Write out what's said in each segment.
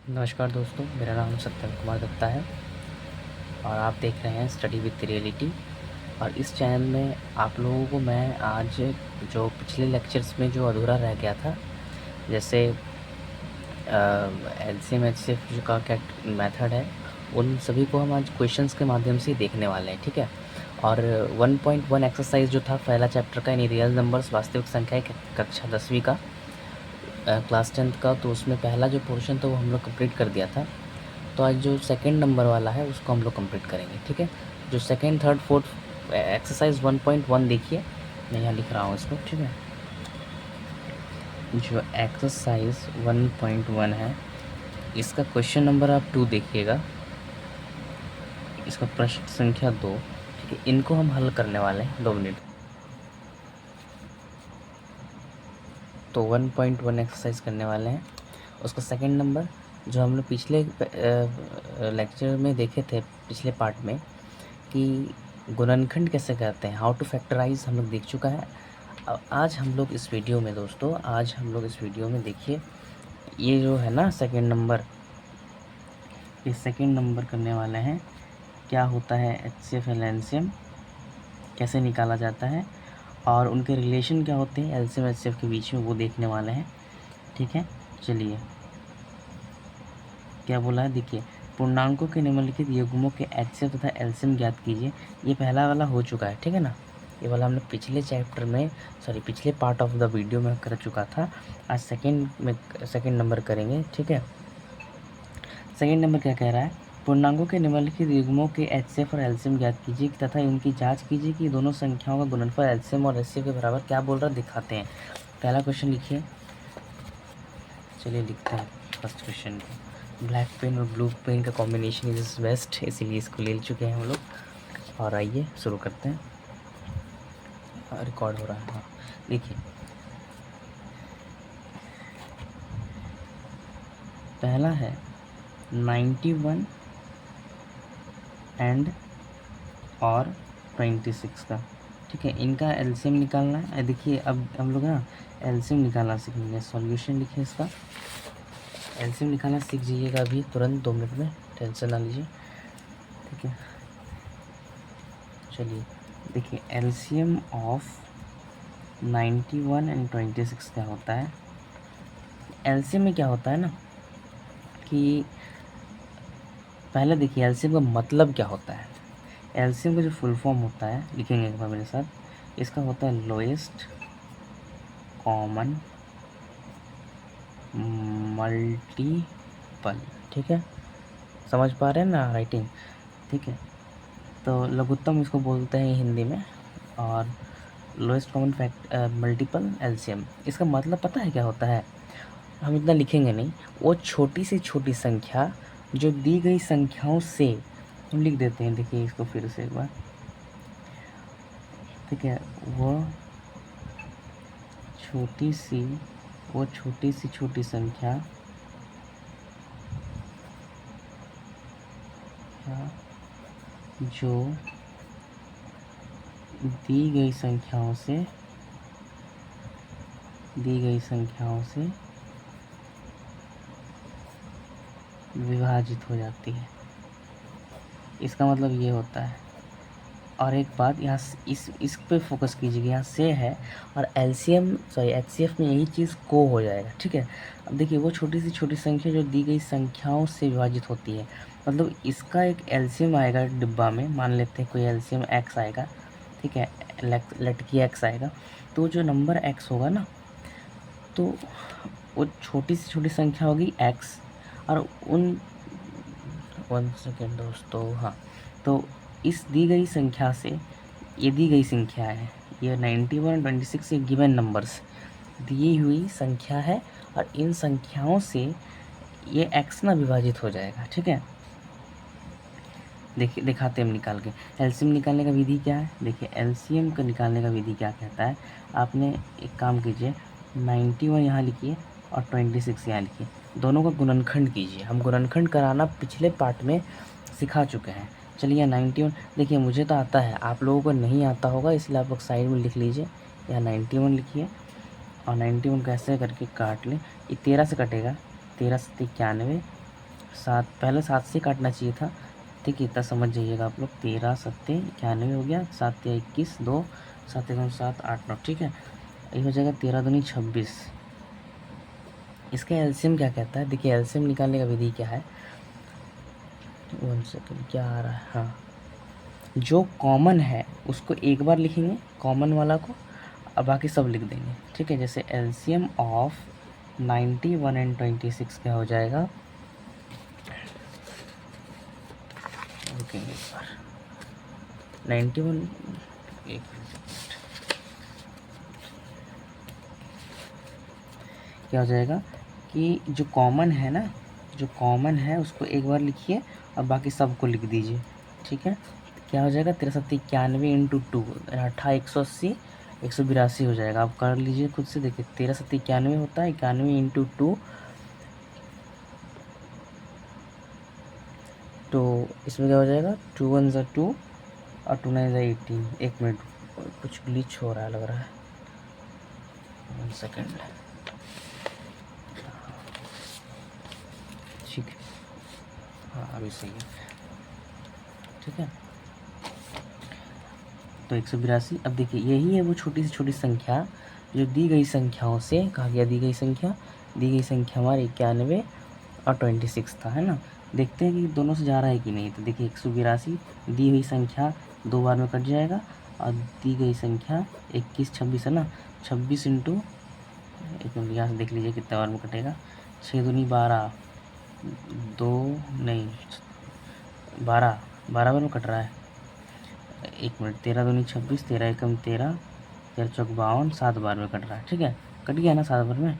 नमस्कार दोस्तों, मेरा नाम सत्यम कुमार दत्ता है और आप देख रहे हैं स्टडी विद रियलिटी। और इस चैनल में आप लोगों को मैं आज जो पिछले लेक्चर्स में जो अधूरा रह गया था, जैसे एलसीएम एचसीएफ जो का क्या मेथड है, उन सभी को हम आज क्वेश्चंस के माध्यम से देखने वाले हैं, ठीक है। और 1.1 एक्सरसाइज जो था पहला चैप्टर का, यानी रियल नंबर्स वास्तविक संख्या, कक्षा 10वीं का, क्लास 10th का, तो उसमें पहला जो पोर्शन था वो हम लोग कंप्लीट कर दिया था। तो आज जो सेकंड नंबर वाला है उसको हम लोग कंप्लीट करेंगे, ठीक है। जो सेकंड थर्ड फोर्थ एक्सरसाइज 1.1 देखिए, मैं यहाँ लिख रहा हूँ इसको, ठीक है। जो एक्सरसाइज 1.1 है, इसका क्वेश्चन नंबर आप 2 देखिएगा, इसका प्रश्न संख्या 2, ठीक है। इनको हम हल करने वाले हैं 2 मिनट। तो 1.1 एक्सरसाइज करने वाले हैं। उसका सेकंड नंबर जो हम लोग पिछले लेक्चर में देखे थे, पिछले पार्ट में, कि गुणनखंड कैसे करते हैं, हाउ टू फैक्टराइज, हम लोग देख चुका है। अब आज हम लोग इस वीडियो में दोस्तों, आज हम लोग इस वीडियो में देखिए, ये जो है ना सेकंड नंबर, ये सेकंड नंबर करने वाले हैं। क्या होता है एचसीएफ एंड एलसीएम, कैसे निकाला जाता है, और उनके रिलेशन क्या होते हैं एलसीएम एचसीएफ के बीच में, वो देखने वाले हैं, ठीक है। चलिए, क्या बोला है देखिए, पूर्णांकों के निम्नलिखित युग्मों के एचसीएफ तथा एलसीएम ज्ञात कीजिए। ये पहला वाला हो चुका है, ठीक है ना। ये वाला हमने पिछले चैप्टर में, पिछले पार्ट ऑफ द वीडियो में कर चुका था। आज सेकंड नंबर करेंगे, ठीक है। सेकंड नंबर क्या कह रहा है, पूर्णांकों के निम्नलिखित युग्मों के एचसीएफ और एलसीएम ज्ञात कीजिए तथा इनकी जांच कीजिए कि दोनों संख्याओं का गुणनफल एलसीएम और एचसीएफ के बराबर। क्या बोल रहा है दिखाते हैं। पहला क्वेश्चन लिखिए, चलिए लिखते हैं फर्स्ट क्वेश्चन को। ब्लैक पेन और ब्लू पेन का कॉम्बिनेशन इज बेस्ट, इसीलिए इसको ले चुके हैं हम लोग। और आइए शुरू करते हैं। रिकॉर्ड हो रहा है, हाँ। देखिए, पहला है 91 एंड और 26 का, ठीक है। इनका एलसीएम निकालना है। देखिए, अब हम लोग ना एलसीएम निकालना सीखेंगे। सॉल्यूशन लिखिए, इसका एलसीएम निकालना सीख जाइएगा अभी तुरंत 2 मिनट में, टेंशन ना लीजिए, ठीक है। चलिए देखिए, एलसीएम ऑफ 91 एंड 26 क्या होता है। एलसीएम में क्या होता है ना, कि पहले देखिए एलसीएम का मतलब क्या होता है। एलसीएम का जो फुल फॉर्म होता है, लिखेंगे एक बार मेरे साथ। इसका होता है लोएस्ट कॉमन मल्टीपल, ठीक है। समझ पा रहे हैं ना राइटिंग, ठीक है। तो लघुत्तम इसको बोलते हैं हिंदी में, और लोएस्ट कॉमन मल्टीपल एलसीएम। इसका मतलब पता है क्या होता है, हम इतना लिखेंगे नहीं। वो छोटी से छोटी संख्या जो दी गई संख्याओं से, हम लिख देते हैं, देखिए इसको फिर से एक बार, ठीक है। छोटी सी छोटी संख्या जो दी गई संख्याओं से विभाजित हो जाती है, इसका मतलब ये होता है। और एक बात यहाँ इस पे फोकस कीजिएगा, यहाँ से है, और एचसीएफ में यही चीज़ को हो जाएगा, ठीक है। अब देखिए, वो छोटी से छोटी संख्या जो दी गई संख्याओं से विभाजित होती है, मतलब इसका एक एलसीएम आएगा डिब्बा में, मान लेते हैं कोई एलसीएम एक्स आएगा, ठीक है। लटकी एक्स आएगा, तो जो नंबर एक्स होगा ना, तो वो छोटी से छोटी संख्या होगी एक्स, और उन 1 सेकेंड दोस्तों, हाँ। तो इस दी गई संख्या से, ये दी गई संख्या है, ये 91 26 ये गिवन नंबर्स दी हुई संख्या है, और इन संख्याओं से ये एक्स ना विभाजित हो जाएगा, ठीक है। देखिए, दिखाते हैं हम निकाल के। एलसीएम निकालने का विधि क्या है, देखिए एलसीएम का निकालने का विधि क्या कहता है। आपने एक काम कीजिए, 91 यहाँ लिखिए और 26 यहाँ लिखिए, दोनों का गुणनखंड कीजिए। हम गुणनखंड कराना पिछले पार्ट में सिखा चुके हैं। चलिए 91, देखिए मुझे तो आता है, आप लोगों को नहीं आता होगा, इसलिए आप लोग साइड में लिख लीजिए। यहाँ 91 लिखिए, और 91 कैसे करके काट लें। ये 13 से कटेगा, 13 से 91, 7 पहले 7 से काटना चाहिए था, ठीक है, इतना समझ जाइएगा आप लोग। 13 सत्ते 91 हो गया, 7 या 21, 2 7 1 7 8 9, ठीक है। ये हो जाएगा 13 दूनी 26। इसका एलसीएम क्या कहता है, देखिए एलसीएम निकालने का विधि क्या है। 1 सेकेंड, क्या आ रहा है, हाँ, जो कॉमन है उसको एक बार लिखेंगे, कॉमन वाला को, और बाकी सब लिख देंगे, ठीक है। जैसे एलसीएम ऑफ 91 एंड 26 क्या हो जाएगा, रुकेंगे एक बार, 91, एक क्या हो जाएगा कि जो कॉमन है ना, जो कॉमन है उसको एक बार लिखिए और बाकी सबको लिख दीजिए, ठीक है। क्या हो जाएगा, 63 91 इंटू 2 180 182 हो जाएगा। आप कर लीजिए खुद से, देखिए 63 91 होता है, 91 इंटू 2, तो इसमें क्या हो जाएगा, 2 1 ज़ा 2 और 2 9 ज़ा 18। एक मिनट, कुछ ग्लिच हो रहा है लग रहा है, 1 सेकेंड, ठीक है, हाँ अभी सही है, ठीक है। तो 182। अब देखिए यही है वो छोटी से छोटी संख्या जो दी गई संख्याओं से कहा गया, दी गई संख्या हमारी 91 और 26 था, है ना। देखते हैं कि दोनों से जा रहा है कि नहीं। तो देखिए 182 दी हुई संख्या 2 बार में कट जाएगा, और दी गई संख्या 21 26 है ना, 26 इंटू, एक मिनट यहाँ से देख लीजिए कितने बार में कटेगा, 6 दूनी 12, 2 नहीं 12 बार में कट रहा है, एक मिनट, 13 दूनी 26, 13 एकम 13, 13 चौक 52, 7 बार में कट रहा है, ठीक है, कट गया ना 7 बार में,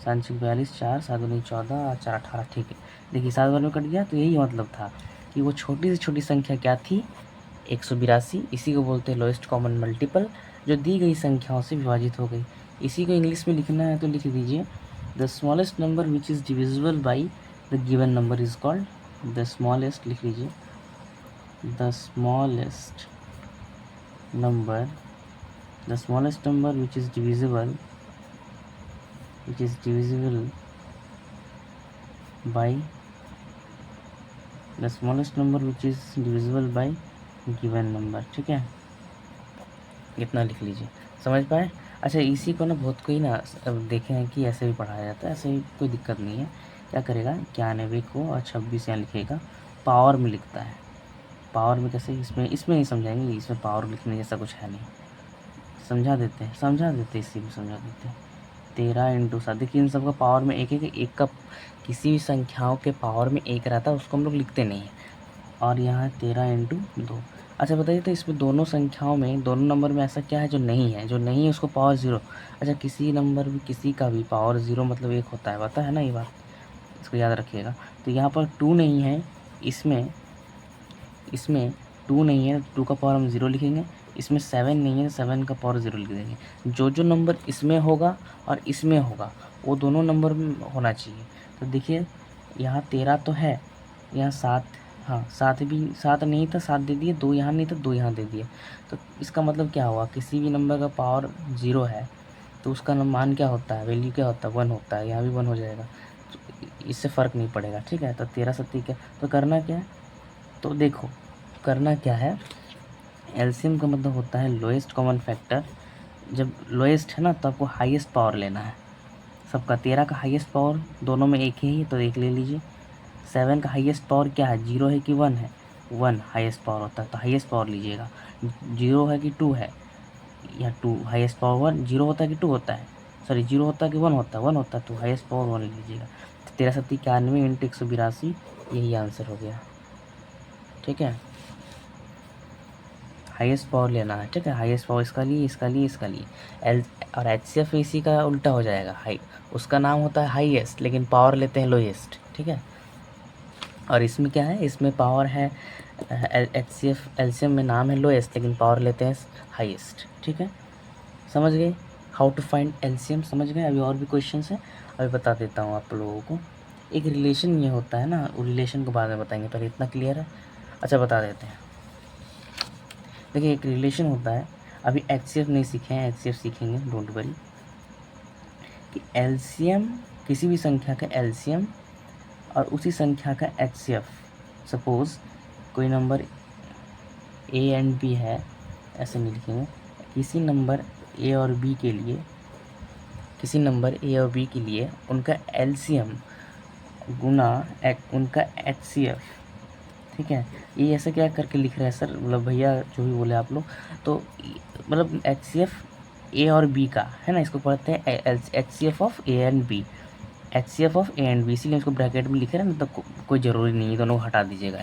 7 6 42, 4 7 दूनी 14 और 4 18, ठीक है। देखिए 7 बार में कट गया, तो यही मतलब था कि वो छोटी से छोटी संख्या क्या थी, 182। इसी को बोलते हैं लोएस्ट कॉमन मल्टीपल, जो दी गई संख्याओं से विभाजित हो गई। इसी को इंग्लिश में लिखना है तो लिख दीजिए, the smallest number which is divisible by the given number is called, the smallest लिख लीजिए, the smallest number which is divisible by the smallest number which is divisible by given number, ठीक है, इतना लिख लीजिए, समझ पाए। अच्छा, इसी को ना बहुत कोई ना अब देखे हैं कि ऐसे भी पढ़ाया जाता है, ऐसे ही कोई दिक्कत नहीं है। क्या करेगा, 91 को और 26 यहाँ लिखेगा, पावर में लिखता है, पावर में कैसे, इसमें नहीं समझाएंगे, इसमें पावर लिखने जैसा कुछ है नहीं, समझा देते इसी में समझा देते हैं। 13 इंटू 7, देखिए इन सब का पावर में एक का किसी भी संख्याओं के पावर में एक रहता है, उसको हम लोग लिखते नहीं हैं। और यहाँ 13 इंटू 2। अच्छा बताइए, तो इसमें दोनों संख्याओं में, दोनों नंबर में ऐसा क्या है जो नहीं है, उसको पावर 0। अच्छा, किसी नंबर में किसी का भी पावर 0 मतलब 1 होता है, पता है ना ये बात, इसको याद रखिएगा। तो यहाँ पर 2 नहीं है, इसमें 2 नहीं है, 2 का पावर हम 0 लिखेंगे। इसमें 7 नहीं है, 7 का पावर 0 लिख देंगे। जो नंबर इसमें होगा और इसमें होगा वो दोनों नंबर में होना चाहिए। तो देखिए यहाँ 13 तो है, यहाँ 7, हाँ 7 भी, 7 नहीं था 7 दे दिए, 2 यहाँ नहीं था 2 यहाँ दे दिए। तो इसका मतलब क्या हुआ, किसी भी नंबर का पावर 0 है तो उसका मान क्या होता है, वैल्यू क्या होता है, 1 होता है। यहाँ भी 1 हो जाएगा, तो इससे फ़र्क नहीं पड़ेगा, ठीक है। तो 13 7 क्या, तो करना क्या है, तो देखो करना क्या है, एलसीएम का मतलब होता है लोएस्ट कॉमन फैक्टर। जब लोएस्ट है ना तो आपको हाईएस्ट पावर लेना है सबका। 13 का हाईएस्ट पावर दोनों में एक ही है तो एक ले लीजिए। 7 का हाईएस्ट पावर क्या है, 0 है कि 1 है, 1 हाईएस्ट पावर होता है तो हाईएस्ट पावर लीजिएगा। 0 है कि 2 है, या 2 हाईएस्ट पावर 1, 0 होता है कि 2 होता है, सॉरी 0 होता है कि 1 होता है, 1 होता है तो हाईएस्ट पावर 1 लीजिएगा। 13 7 91 इंटू 182, यही आंसर हो गया, ठीक है। हाईएस्ट पावर लेना है, ठीक है, हाईएस्ट पावर इसका लिए एल और एचसीएफ इसी का उल्टा हो जाएगा, हाई उसका नाम होता है हाईएस्ट लेकिन पावर लेते हैं लोएस्ट, ठीक है। और इसमें क्या है, इसमें पावर है एचसीएफ, एलसीएम में नाम है लोएस्ट लेकिन पावर लेते हैं हाईएस्ट, ठीक है। समझ गए हाउ टू फाइंड एलसीएम, समझ गए। अभी और भी क्वेश्चन है, अभी बता देता हूँ आप लोगों को। एक रिलेशन ये होता है ना, उस रिलेशन को बाद में बताएंगे, पहले इतना क्लियर है। अच्छा बता देते हैं, देखिए एक रिलेशन होता है, अभी एचसीएफ नहीं सीखे हैं, एचसीएफ सीखेंगे, डोंट वरी। कि एलसीएम, किसी भी संख्या का एलसीएम और उसी संख्या का HCF। सपोज़ कोई नंबर A एंड B है, ऐसे नहीं लिखेंगे, किसी नंबर A और B के लिए, किसी नंबर A और B के लिए उनका LCM गुना उनका HCF, ठीक है। ये ऐसे क्या करके लिख रहे हैं सर, मतलब भैया जो भी बोले आप लोग, तो मतलब HCF A और B का है ना, इसको पढ़ते हैं HCF of A and B, HCF of A and B, इसीलिए इसको ब्रैकेट में लिखे रहे हैं, मतलब कोई ज़रूरी नहीं है, दोनों को हटा दीजिएगा।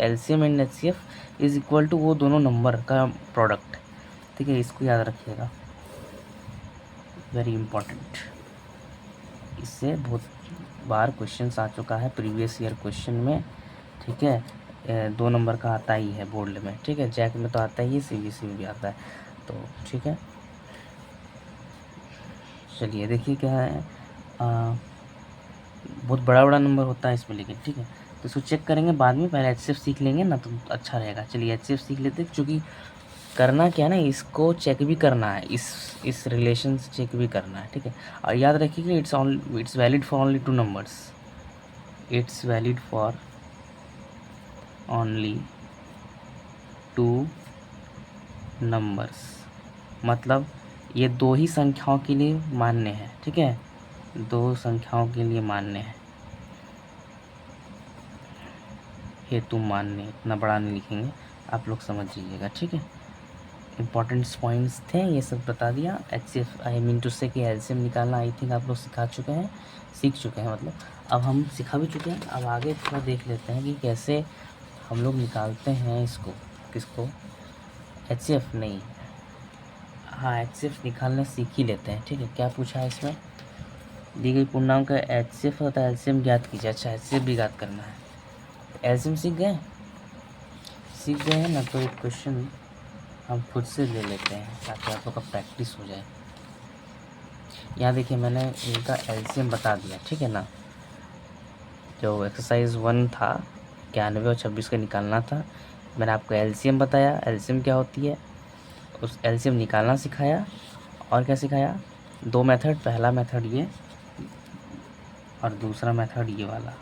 LCM and HCF is equal to वो दोनों नंबर का प्रोडक्ट, ठीक है, इसको याद रखिएगा, वेरी इंपॉर्टेंट। इससे बहुत बार क्वेश्चंस आ चुका है प्रीवियस ईयर क्वेश्चन में, ठीक है। 2 नंबर का आता ही है बोर्ड में, ठीक है, जैक में तो आता ही है, CBSE में भी आता है, तो ठीक है। चलिए देखिए क्या है, बहुत बड़ा बड़ा नंबर होता है इसमें लेकिन, ठीक है, तो इसको चेक करेंगे बाद में, पहले HCF सीख लेंगे ना तो अच्छा रहेगा। चलिए HCF सीख लेते हैं, क्योंकि करना क्या है ना, इसको चेक भी करना है, इस रिलेशन से चेक भी करना है, ठीक है। और याद रखिए it's valid for only 2 numbers, it's valid for only 2 numbers, मतलब ये 2 ही संख्याओं के लिए मान्य है, ठीक है, 2 संख्याओं के लिए मान्य है, हेतु मान्य, इतना बड़ा नहीं लिखेंगे, आप लोग समझ जाइएगा, ठीक है। इंपॉर्टेंट्स पॉइंट्स थे, ये सब बता दिया। HCF आई मीन टू से कि LCM निकालना आई थिंक आप लोग सीख चुके हैं, मतलब अब हम सिखा भी चुके हैं। अब आगे थोड़ा देख लेते हैं कि कैसे हम लोग निकालते हैं इसको, किसको, HCF नहीं, हाँ HCF निकालना सीख ही लेते हैं, ठीक है। क्या पूछा है इसमें, दी गई पूर्णांक का HCF होता है, LCM ज्ञात कीजिए। अच्छा HCF भी ज्ञात करना है, LCM सीख गए हैं ना, तो एक क्वेश्चन हम खुद से ले लेते हैं ताकि आप लोग का प्रैक्टिस हो जाए। यहाँ देखिए मैंने इनका LCM बता दिया, ठीक है ना, जो एक्सरसाइज 1 था 91 और 26 का निकालना था, मैंने आपको LCM बताया, LCM क्या होती है, उस LCM निकालना सिखाया, और क्या सिखाया, 2 मेथड, पहला मेथड ये और दूसरा मेथड ये वाला,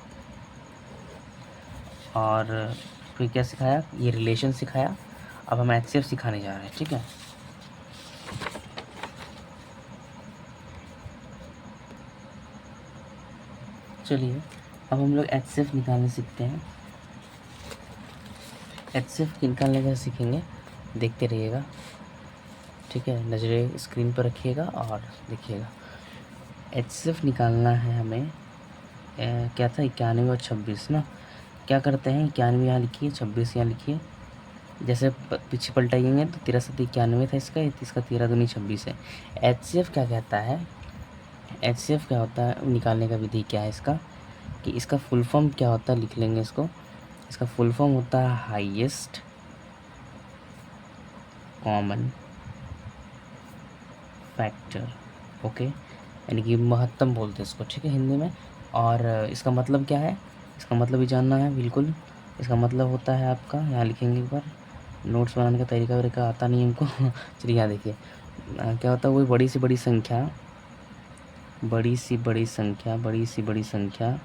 और फिर क्या सिखाया, ये रिलेशन सिखाया। अब हम HCF सिखाने जा रहे हैं, ठीक है। चलिए अब हम लोग HCF निकालने सीखते हैं। HCF निकालने का सीखेंगे, देखते रहिएगा, ठीक है, नज़रें स्क्रीन पर रखिएगा और देखिएगा। HCF निकालना है हमें, क्या था, 91 और 26 ना, क्या करते हैं, 91 यहाँ लिखिए, 26 यहाँ लिखिए, जैसे पीछे पलटाइएंगे तो 13 7 91 था इसका, 13 दूनी 26 है। HCF क्या कहता है, HCF क्या होता है, निकालने का विधि क्या है इसका, कि इसका फुल फॉर्म क्या होता है, लिख लेंगे इसको, इसका फुल फॉर्म होता है हाईएस्ट कॉमन फैक्टर, ओके, यानी कि महत्तम बोलते हैं इसको, ठीक है, हिंदी में। और इसका मतलब क्या है, इसका मतलब भी जानना है बिल्कुल। इसका मतलब होता है आपका, यहाँ लिखेंगे एक बार, नोट्स बनाने का तरीका आता नहीं हमको चलिए यहाँ देखिए, क्या होता है, वही बड़ी सी बड़ी संख्या, बड़ी सी बड़ी संख्या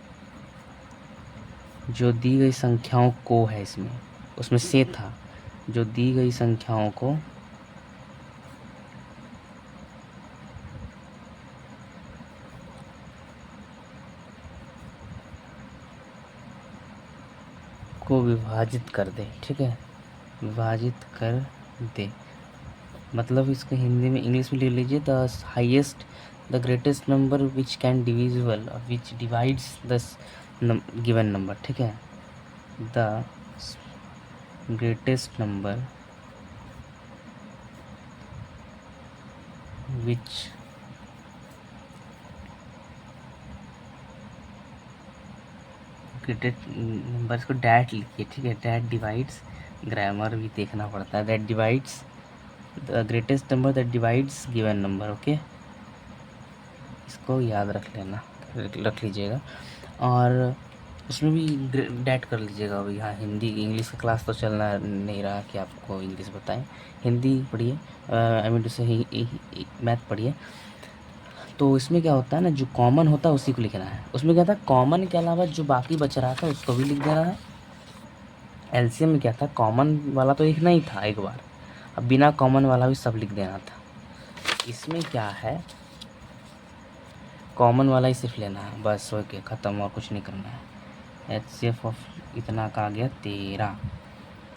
जो दी गई संख्याओं को है, इसमें उसमें से था, जो दी गई संख्याओं को विभाजित कर दे, ठीक है, विभाजित कर दे, मतलब इसको हिंदी में, इंग्लिश में ले लीजिए, the highest, the greatest number which can divisible, which divides the given number, ठीक है, the greatest number which greatest number, इसको डैट लिखिए, ठीक है, डैट डिवाइड्स, ग्रामर भी देखना पड़ता है, that divides the greatest number that divides given number, okay, इसको याद रख लेना, रख लीजिएगा। और उसमें भी डैट कर लीजिएगा। अभी हाँ, हिंदी इंग्लिश का क्लास तो चलना नहीं रहा कि आपको इंग्लिश बताएं, हिंदी पढ़िए, आई मीन टू से मैथ पढ़िए। तो इसमें क्या होता है ना, जो कॉमन होता है उसी को लिखना है। उसमें क्या था, कॉमन के अलावा जो बाकी बच रहा था उसको भी लिख देना है। एलसीएम में क्या था, कॉमन वाला तो लिखना ही था एक बार, अब बिना कॉमन वाला भी सब लिख देना था। इसमें क्या है, कॉमन वाला ही सिर्फ लेना है बस, ओके ख़त्म, और कुछ नहीं करना है। HCF ऑफ इतना का आ गया 13,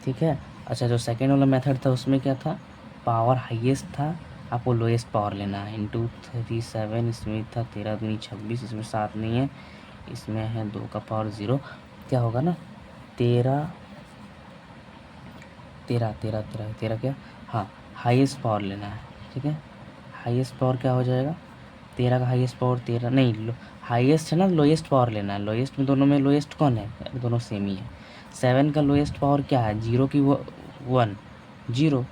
ठीक है। अच्छा, जो सेकेंड वाला मेथड था उसमें क्या था, पावर हाईएस्ट था, आपको लोएस्ट पावर लेना है। इंटू 37, इसमें था 13 दूनी 26, इसमें 7 नहीं है, इसमें है 2 का पावर 0, क्या होगा ना 13 13 13 13 13 क्या, हाँ हाईएस्ट पावर लेना है, ठीक है। हाईएस्ट पावर क्या हो जाएगा, 13 का हाईएस्ट पावर 13 नहीं, हाईएस्ट है ना, लोएस्ट पावर लेना है। लोएस्ट में दोनों में लोएस्ट कौन है, दोनों सेम ही है। 7 का लोएस्ट पावर क्या है, 0 की 1 0।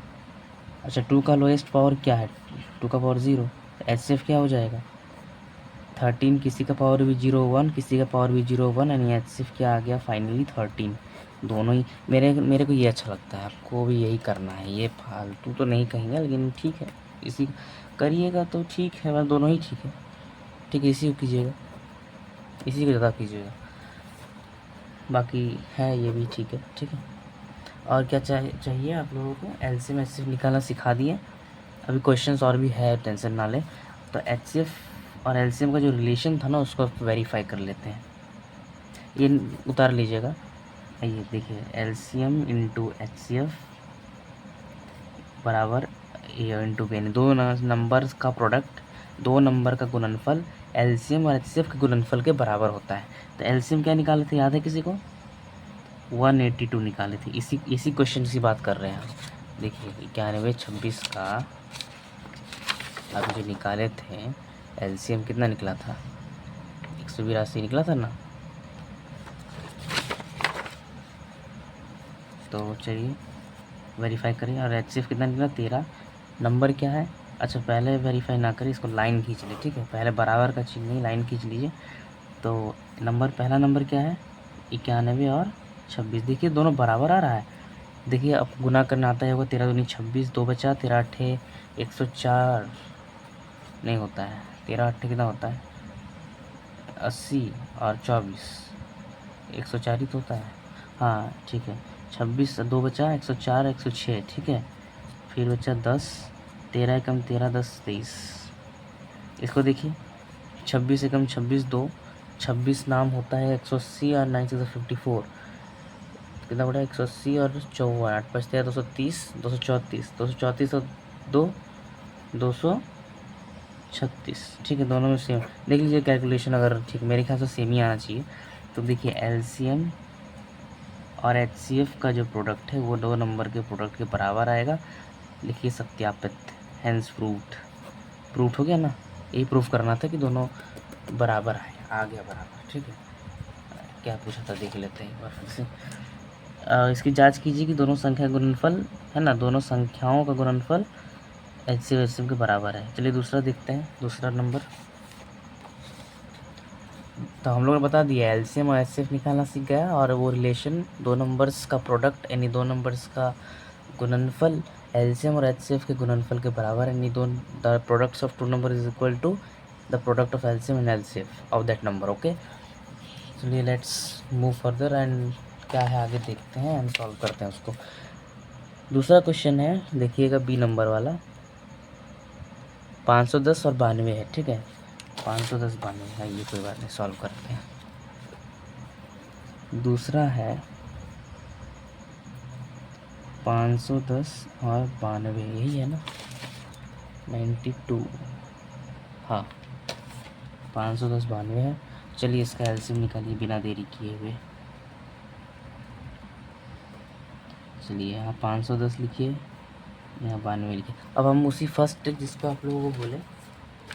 अच्छा 2 का लोएस्ट पावर क्या है, 2 का पावर 0, HCF क्या हो जाएगा 13, किसी का पावर भी 0 1, किसी का पावर भी 0 1, यानी HCF क्या आ गया फाइनली 13। दोनों ही मेरे को ये अच्छा लगता है, आपको भी यही करना है, ये फालतू तो नहीं कहेंगे लेकिन ठीक है, इसी करिएगा तो ठीक है, बस दोनों ही ठीक है, ठीक है, इसी को कीजिएगा, इसी को ज़्यादा कीजिएगा, बाकी है ये भी ठीक है, ठीक है। और क्या चाहिए आप लोगों को, एलसीएम HCF निकालना सिखा दिए, अभी क्वेश्चंस और भी है, टेंशन ना ले। तो HCF और एलसीएम का जो रिलेशन था ना उसको वेरीफाई कर लेते हैं, ये उतार लीजिएगा, ये देखिए एलसीएम इंटू HCF बराबर ए इंटू बी, दो नंबर्स का प्रोडक्ट, दो नंबर का गुणनफल एलसीएम और HCF के गुणनफल के बराबर होता है। तो एलसीएम क्या निकाले थे, याद है किसी को, 182 निकाले थे, इसी क्वेश्चन की बात कर रहे हैं हम। देखिए 91 26 का अभी जो निकाले थे एलसीएम कितना निकला था, 182 निकला था ना। तो चलिए वेरीफाई करें, और HCF कितना निकला 13, नंबर क्या है, अच्छा पहले वेरीफाई ना करें, इसको लाइन खींच ले, ठीक है, पहले बराबर का चिन्ह नहीं, लाइन खींच लीजिए। तो नंबर, पहला नंबर क्या है 91 और 26, देखिए दोनों बराबर आ रहा है। देखिए अब गुना करना आता है, होगा 13 दूनी 26, 2 बचा, 13 अट्ठे 104 नहीं होता है, 13 अट्ठे कितना होता है 80, और 24 104 ही तो होता है, हाँ ठीक है। 26 2 बचा, 104 106, ठीक है। फिर बचा 10, 13 एकम 13 10 23, इसको देखिए 26 एकम 26 2, 26 नाम होता है 180 और 9 6 54, कितना बड़ा 180 और 54, 8 5 13 230 234 234 और 2 236, ठीक है, दोनों में सेम देख लीजिए कैलकुलेशन, अगर ठीक मेरे ख्याल से सेम ही आना चाहिए। तो देखिए एलसीएम और HCF का जो प्रोडक्ट है वो दो नंबर के प्रोडक्ट के बराबर आएगा, लिखिए सत्यापित, हैंस प्रूफ हो गया ना, यही प्रूफ करना था कि दोनों बराबर आए, आ गया बराबर, ठीक है। क्या पूछा था देख लेते हैं एक बार फिर से, इसकी जांच कीजिए कि दोनों संख्या गुणनफल है ना, दोनों संख्याओं का गुणनफल HCF HCF के बराबर है। चलिए दूसरा देखते हैं, दूसरा नंबर तो हम लोग ने बता दिया, एलसीएम और HCF निकालना सीख गया, और वो रिलेशन दो नंबर्स का प्रोडक्ट यानी दो नंबर्स का गुणनफल एलसीएम और HCF के गुणनफल के बराबर, यानी the products of two number is equal to the product of LCM and HCF of that number, okay. चलिए लेट्स मूव फर्दर एंड क्या है आगे देखते हैं एंड सॉल्व करते हैं उसको। दूसरा क्वेश्चन है, देखिएगा बी नंबर वाला, 510 और 92 है, ठीक है, 510 92 है, ये कोई बात नहीं, सॉल्व करते हैं। दूसरा है 510 और 92, यही है ना 92, हाँ 510 92 है। चलिए इसका एलसीएम निकालिए बिना देरी किए हुए, चलिए यहाँ 510 लिखिए, यहाँ 92 लिखिए। अब हम उसी फर्स्ट जिसको आप लोगों को बोले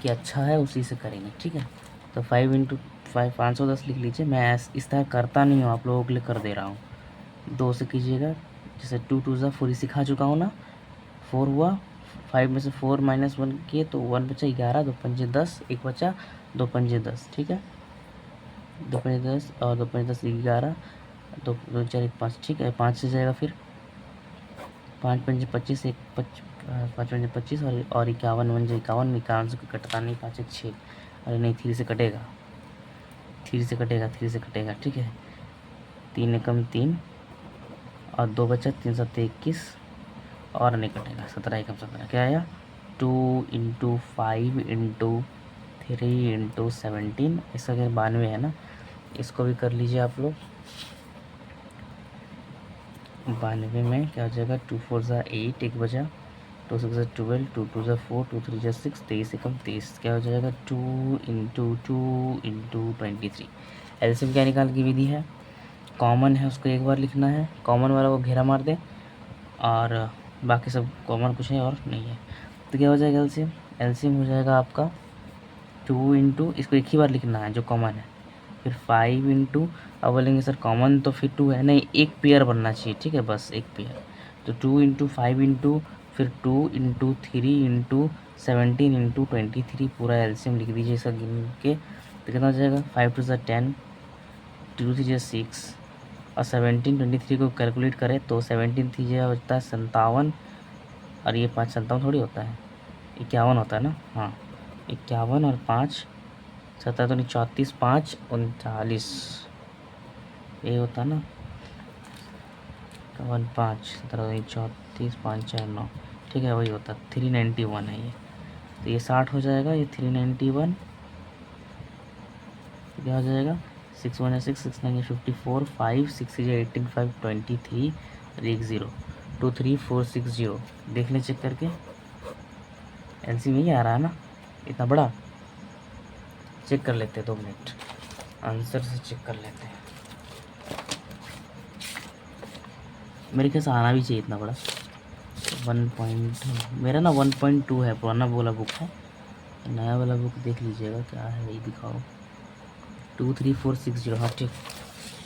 कि अच्छा है उसी से करेंगे, ठीक है। तो 5 इंटू 5 510 लिख लीजिए, मैं इस तरह करता नहीं हूँ, आप लोगों के लिए कर दे रहा हूँ। 2 से कीजिएगा, जैसे 2 2 ज़ा 4 सिखा चुका हूँ ना, 4 हुआ, 5 में से 4 माइनस 1 किए तो 1 बचा, 11 2 पंजे 10, 1 बचा, 2 पंजे 10, ठीक है, 2 पंजे 10 और 2 पंजे 10 11, 2 4 1 5, ठीक है, 5 से जाएगा, फिर 5 पंजे 25, 1 5 पंजे 25 और 51 वन 51, 51 से कटता नहीं, 5 1 6, अरे नहीं 3 से कटेगा, 3 से कटेगा, 3 से कटेगा, ठीक है। 3 एकम 3 और 2 बचा, 3 7 21 और नहीं कटेगा, 17 एकम 17 क्या आया 2 इंटू 5 इंटू 3 इंटू 17, इसका क्या 92 है ना। इसको भी कर लीजिए आप लोग। 92 में क्या हो जाएगा 2 4 ज़ा 8, एक बजा, 2 6 ज़ा 12, 2 2 ज़ा 4, 2 3 ज़ा 6, 23 एकम 23 क्या हो जाएगा 2 इंटू 23। एलसीएम क्या निकाल की विधि है, कॉमन है उसको एक बार लिखना है, कॉमन वाला को घेरा मार दें और बाकी सब कॉमन कुछ है और नहीं है। तो क्या हो जाएगा एलसीएम, एलसीएम हो जाएगा आपका 2 इंटू, इसको एक ही बार लिखना है जो कॉमन है, फिर 5 इंटू, अब बोलेंगे सर कॉमन तो फिर 2 है, नहीं एक पेयर बनना चाहिए, ठीक है बस एक पेयर। तो 2 इंटू 5 इंटू फिर 2 इंटू 3 इंटू 17 इंटू 23 पूरा एलसीएम लिख दीजिए इसका गिन के। तो कितना हो जाएगा 5 2 10, 2 3 6 और 17 23 को कैलकुलेट करें तो 17 3 बचता है 57 और ये 5 57 थोड़ी होता है, 51 होता है ना, हाँ 51 और 5 17 तो नहीं 34 5 39 ये होता है ना, 51 5 17 34 5 4 9, ठीक है वही होता है 391 है ये। तो ये 60 हो जाएगा, ये 391 क्या हो जाएगा 6 1 6 6 9 54 5 6 18 5 23 और 1 0 2 3 4 6 0। देख लें चेक करके, एलसी में ही आ रहा है ना इतना बड़ा, चेक कर लेते हैं 2 मिनट, आंसर से चेक कर लेते हैं। मेरे ख्याल से आना भी चाहिए इतना बड़ा, 1 मेरा ना 1.2 है, पुराना वाला बुक है, नया वाला बुक देख लीजिएगा क्या है वही दिखाओ। 2 3 4 6 0, हाँ ठीक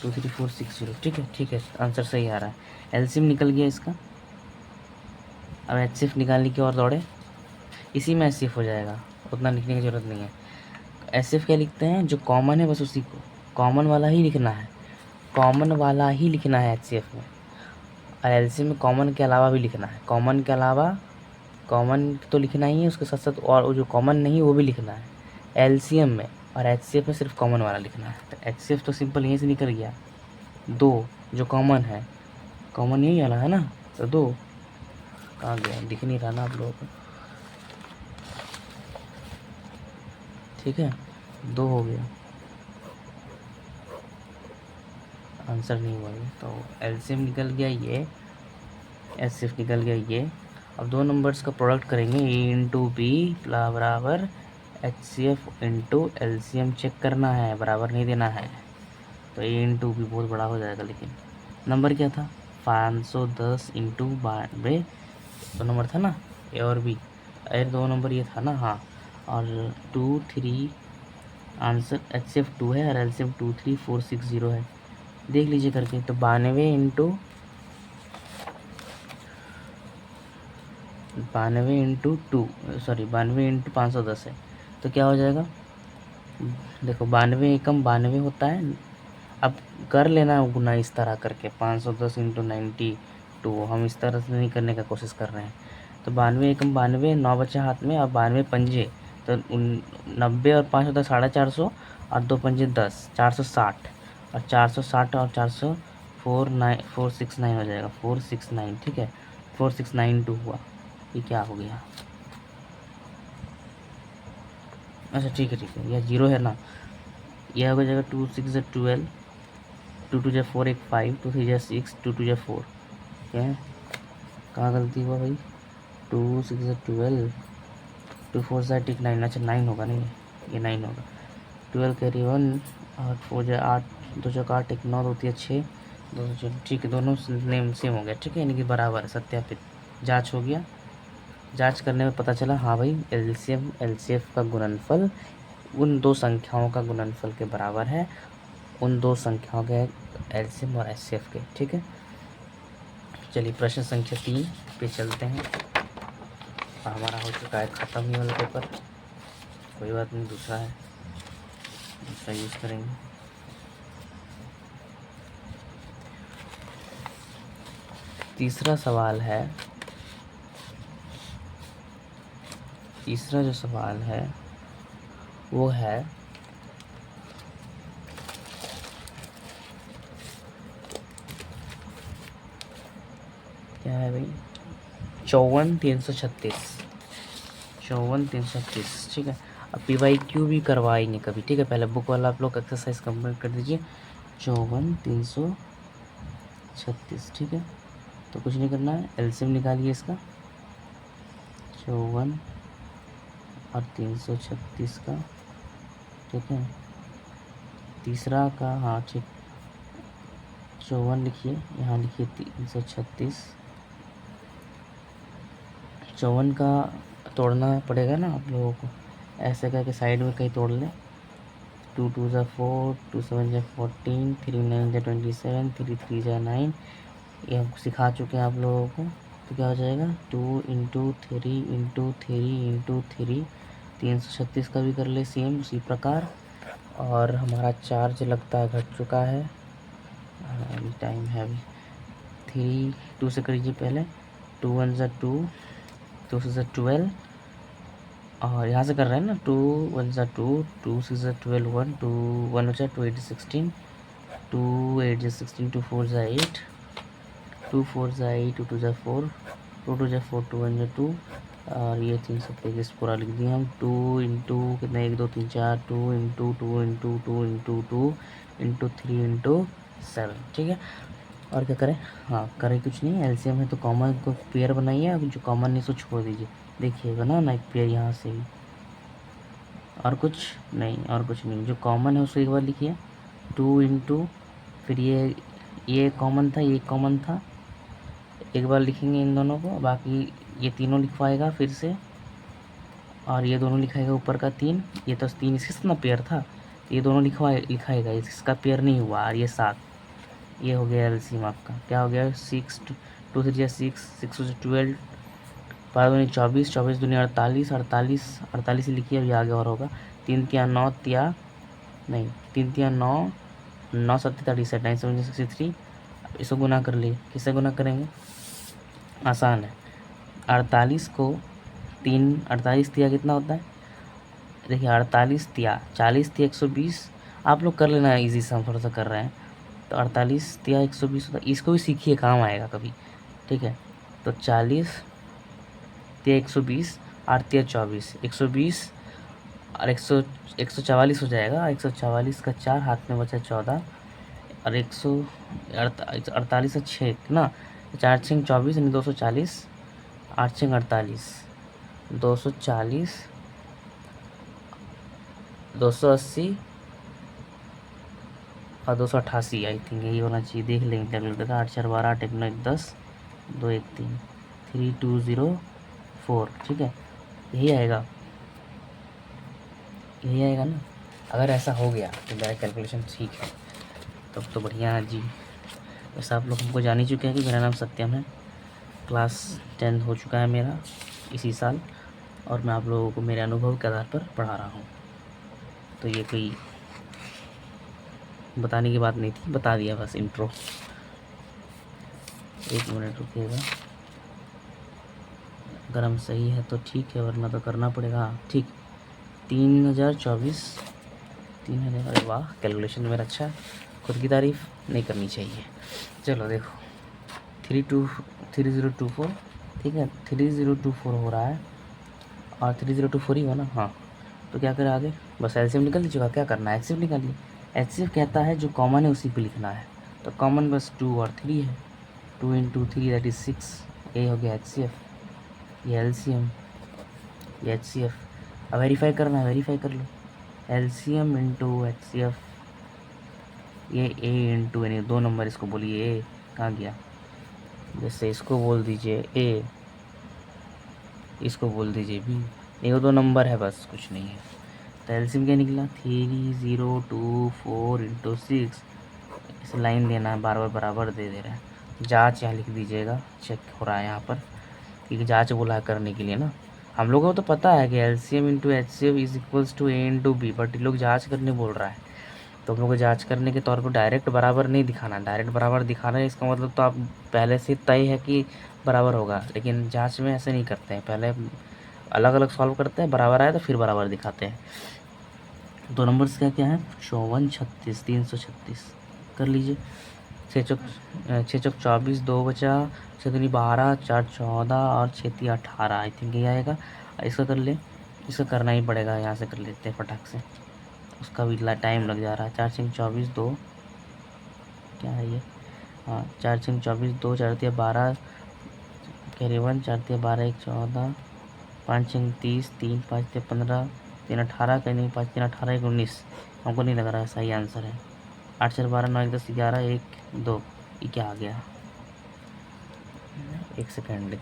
2 3 4 6 0, ठीक है आंसर सही आ रहा है। एलसीएम निकल गया इसका, अब एचसीएफ निकालने की और दौड़े, इसी में एचसीएफ हो जाएगा, उतना लिखने की ज़रूरत नहीं है। एचसीएफ क्या लिखते हैं जो कॉमन है बस उसी को कॉमन वाला ही लिखना है, कॉमन वाला ही लिखना है एचसीएफ में, और एलसीएम में कॉमन के अलावा भी लिखना है, कॉमन के अलावा कॉमन तो लिखना ही है उसके साथ साथ और जो कॉमन नहीं वो भी लिखना है एलसीएम में, और एचसीएफ में सिर्फ कॉमन वाला लिखना है। तो एचसीएफ तो सिंपल यहीं से निकल गया, 2 जो कॉमन है, कॉमन यही वाला है ना, तो 2 कहाँ गया दिख नहीं रहा ना आप लोगों को, ठीक है 2 हो गया, आंसर नहीं हुआ ये। तो एलसीएम निकल गया ये, एचसीएफ निकल गया ये। अब 2 नंबर्स का प्रोडक्ट करेंगे, ए इंटू बी बराबर एचसीएफ इंटू एलसीएम चेक करना है, बराबर नहीं देना है। तो ए इंटू बी बहुत बड़ा हो जाएगा, लेकिन नंबर क्या था 510 इंटू 92, 2 नंबर था ना ए और बी, अरे 2 नंबर ये था ना, हाँ और 2 3 आंसर एचसीएफ 2 है और एलसीएम 2 3 4 6 0 है, देख लीजिए करके। तो 92 इंटू 2 सॉरी 92 इंटू 510 है, तो क्या हो जाएगा देखो 92 एकम 92 होता है, अब कर लेना गुना इस तरह करके 510 इंटू 92, हम इस तरह से नहीं करने का कोशिश कर रहे हैं। तो 92 एकम 92, 9 बचा हाथ में, अब 92 पंजे तो 90 और 5 होता है 450 और 2 पंजे 10 460 और 460 और 400 469 हो जाएगा 469, ठीक है 4692 हुआ, ये क्या हो गया, अच्छा ठीक है यह 0 है ना, यह हो जाएगा 2 6 12, 2 2 4 1 5, 2 3 6, 2 2 4, क्या है कहाँ गलती हुआ भाई, 2 6 12, 2 4 टिक 9, अच्छा 9 होगा नहीं ये 9 होगा, 12 कैरी 1 और 4 8, 2 8 1 9 2 3 6 2, ठीक है दोनों नेम सेम हो गया, ठीक है यानी कि बराबर सत्यापित, जांच हो गया। जांच करने में पता चला हाँ भाई एलसीएम एलसीएफ का गुणनफल उन 2 संख्याओं का गुणनफल के बराबर है, उन 2 संख्याओं के एलसीएम और एचसीएफ के, ठीक है। चलिए प्रश्न संख्या 3 पे चलते हैं, हमारा हो चुका है ख़त्म ही वाला पेपर, कोई बात नहीं दूसरा है, दूसरा यूज़ करेंगे। तीसरा सवाल है तीसरा जो सवाल है वो है क्या है भाई, 54,336, 54,336, ठीक है। अब PYQ भी करवाएंगे कभी, ठीक है। पहले बुक वाला आप लोग एक्सरसाइज कंप्लीट कर दीजिए। 54,336, ठीक है। तो कुछ नहीं करना है, एलसीएम निकालिए इसका, 54 और 336 का, ठीक है। तीसरा का, हाँ ठीक, 54 लिखिए, यहाँ लिखिए 336, 54 का तोड़ना पड़ेगा ना आप लोगों को, ऐसे करके साइड में कहीं तोड़ लें। 2 2 ज़ा 4, 2 7 ज़ा 14, 3 9 ज़ा 27, 3 3 ज़ा 9, ये हम सिखा चुके हैं आप लोगों को। तो क्या हो जाएगा, 2 इंटू 3 इंटू 3 इंटू 3, 336 का भी कर ले सेम उसी प्रकार। और हमारा चार्ज लगता है घट चुका है, अभी टाइम है, अभी 3 2 से करिए पहले, 2 1 ज़ा 2, 2 6 ज़ा 12, और यहाँ से कर रहे हैं ना, 2 1 ज़ा 2, 2 6 ज़ा 12, 1 2 1 हो जाए, 2 8 16, 2 8 ज़ा 16, 2 4 ज़ा 8, 2 4 ज़ा 8, 2 2 ज़ा 4, 2 2 ज़ा 4, 2 1 ज़ा 2, और ये 323 पूरा लिख दिए हम। 2 इंटू कितना, 1 2 3 4, 2 into 2 into 2 into 2 into 3 into 7, ठीक है। और क्या करें, हाँ करें कुछ नहीं, एलसीएम है तो कॉमन को पेयर बनाइए, अब जो कॉमन नहीं सो छोड़ दीजिए। देखिए बना ना एक पेयर यहाँ से भी, और कुछ नहीं, और कुछ नहीं, जो कॉमन है उसको एक बार लिखिए, 2 इंटू, फिर ये कॉमन था, ये कॉमन था, एक बार लिखेंगे इन दोनों को, बाकी ये तीनों लिखवाएगा फिर से, और ये दोनों लिखाएगा ऊपर का 3, ये तो 3 इसका ना पेयर था, ये दोनों लिखाएगा, इसका पेयर नहीं हुआ, और ये 7, ये हो गया एलसीएम आपका, क्या हो गया, 6 2 3 6, 6 12, 12 24, 24 दूनी 48, 48 48 ही लिखिए, अभी आगे और होगा। 3 तिया 9 तिया, नहीं 3 तिया 9, 9 7 37, 9 7 63, इसको गुना कर लिए, किससे गुना करेंगे, आसान है। 48 को 3, 48 तिया कितना होता है, देखिए 48 तिया 40 तिया 120, आप लोग कर लेना इजी से, हम थोड़ा सा कर रहे हैं। तो 48 तिया 120 होता है, इसको भी सीखिए, काम आएगा कभी, ठीक है। तो 40 तिया 120, 8 तिया 24, 120 और 144 हो जाएगा, 144 का 4, हाथ में बचा 14, और 148 और 6 ना, 4 6 24 यानी 240, 8 6 48, 240, 280 और 288, आई थिंक यही होना चाहिए, देख लेंगे कैलकुलेटर का। 8 4 12, 8 1 9 1 10, 2 1 3, 3204, ठीक है, यही आएगा, यही आएगा ना। अगर ऐसा हो गया तो मेरा कैलकुलेशन ठीक है, तब तो बढ़िया है जी। वैसे आप लोग हमको जान ही चुके हैं कि मेरा नाम सत्यम है, क्लास 10 हो चुका है मेरा इसी साल, और मैं आप लोगों को मेरे अनुभव के आधार पर पढ़ा रहा हूँ। तो ये कोई बताने की बात नहीं थी, बता दिया बस इंट्रो। एक मिनट रुकिएगा, अगर हम सही है तो ठीक है, वरना तो करना पड़ेगा। हाँ ठीक, 3024, 3000, अरे वाह कैलकुलेशन मेरा अच्छा है, खुद की तारीफ़ नहीं करनी चाहिए। चलो देखो, 3024, ठीक है, 3024 हो रहा है, और 3024 ही हो ना, हाँ। तो क्या करें आगे, बस एलसीएम निकल दीजिएगा, क्या करना है, एचसीएफ निकालिए। एचसीएफ कहता है जो कॉमन है उसी पे लिखना है, तो कॉमन बस 2 और 3 है, 2 इंटू 3 दैट इज़ 6, ये हो गया एचसीएफ, ये एलसीएम, ये एचसीएफ। अब वेरीफाई करना है, वेरीफाई कर लो, एलसीएम इंटू एचसीएफ, ये ए इंटू यानी 2 नंबर इसको बोलिए, ए कहाँ गया, जैसे इसको बोल दीजिए ए, इसको बोल दीजिए बी, ये 2 नंबर है बस, कुछ नहीं है। तो एलसीएम क्या निकला, 3024 इंटू 6, इसे लाइन देना है, बार बार बराबर दे दे रहे हैं। जाँच यहाँ लिख दीजिएगा, चेक हो रहा है यहाँ पर, क्योंकि जाँच बोला है करने के लिए ना। हम लोगों को तो पता है कि LCM into HCF is equals to A into B, but ये लोग जाँच करने बोल रहा है, तो हम लोग को जाँच करने के तौर पर डायरेक्ट बराबर नहीं दिखाना, डायरेक्ट बराबर दिखाना है इसका मतलब तो आप पहले से तय है कि बराबर होगा, लेकिन जाँच में ऐसे नहीं करते हैं, पहले अलग अलग सॉल्व करते हैं, बराबर आए तो फिर बराबर दिखाते हैं। दो नंबर्स क्या क्या है, 54 36 336 कर लीजिए। 6 चौक 24, 2 बचा, 6 दूनी 12, 4 14 और 6 18, आई थिंक ये आएगा। इसका कर ले, इसका करना ही पड़ेगा, यहाँ से कर लेते हैं फटाक से, उसका भी टाइम लग जा रहा है। 4 6 24 2, क्या है ये, हाँ 4 6 24 2, 4 3 12 कैरी 1, 4 3 12 1 14, 5 6 30, 3 5 3 15, 3 18 का नहीं, 5 3 18 1 19, हमको नहीं लग रहा है सही आंसर है। 8 4 12 9 1 10 11 1 2, ये क्या आ गया, एक सेकेंड,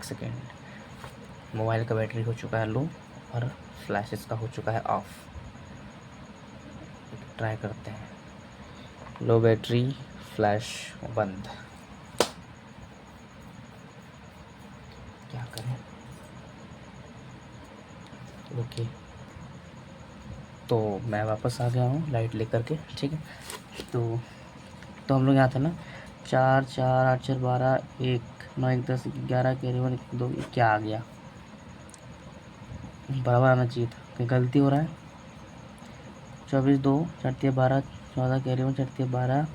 मोबाइल का बैटरी हो चुका है लो और फ्लैश इसका हो चुका है ऑफ। ट्राई करते हैं, लो बैटरी, फ्लैश बंद, क्या करें। ओके, तो मैं वापस आ गया हूँ लाइट लेकर के, ठीक है। तो हम लोग यहाँ थे ना, 4 4 8 4 12 1 9 1 10 11 कैरी 1 1 2, ये क्या आ गया, बराबर आना चाहिए था, कहीं गलती हो रहा है। 24 2 4 3 12 14 कैरी 1 4 3 12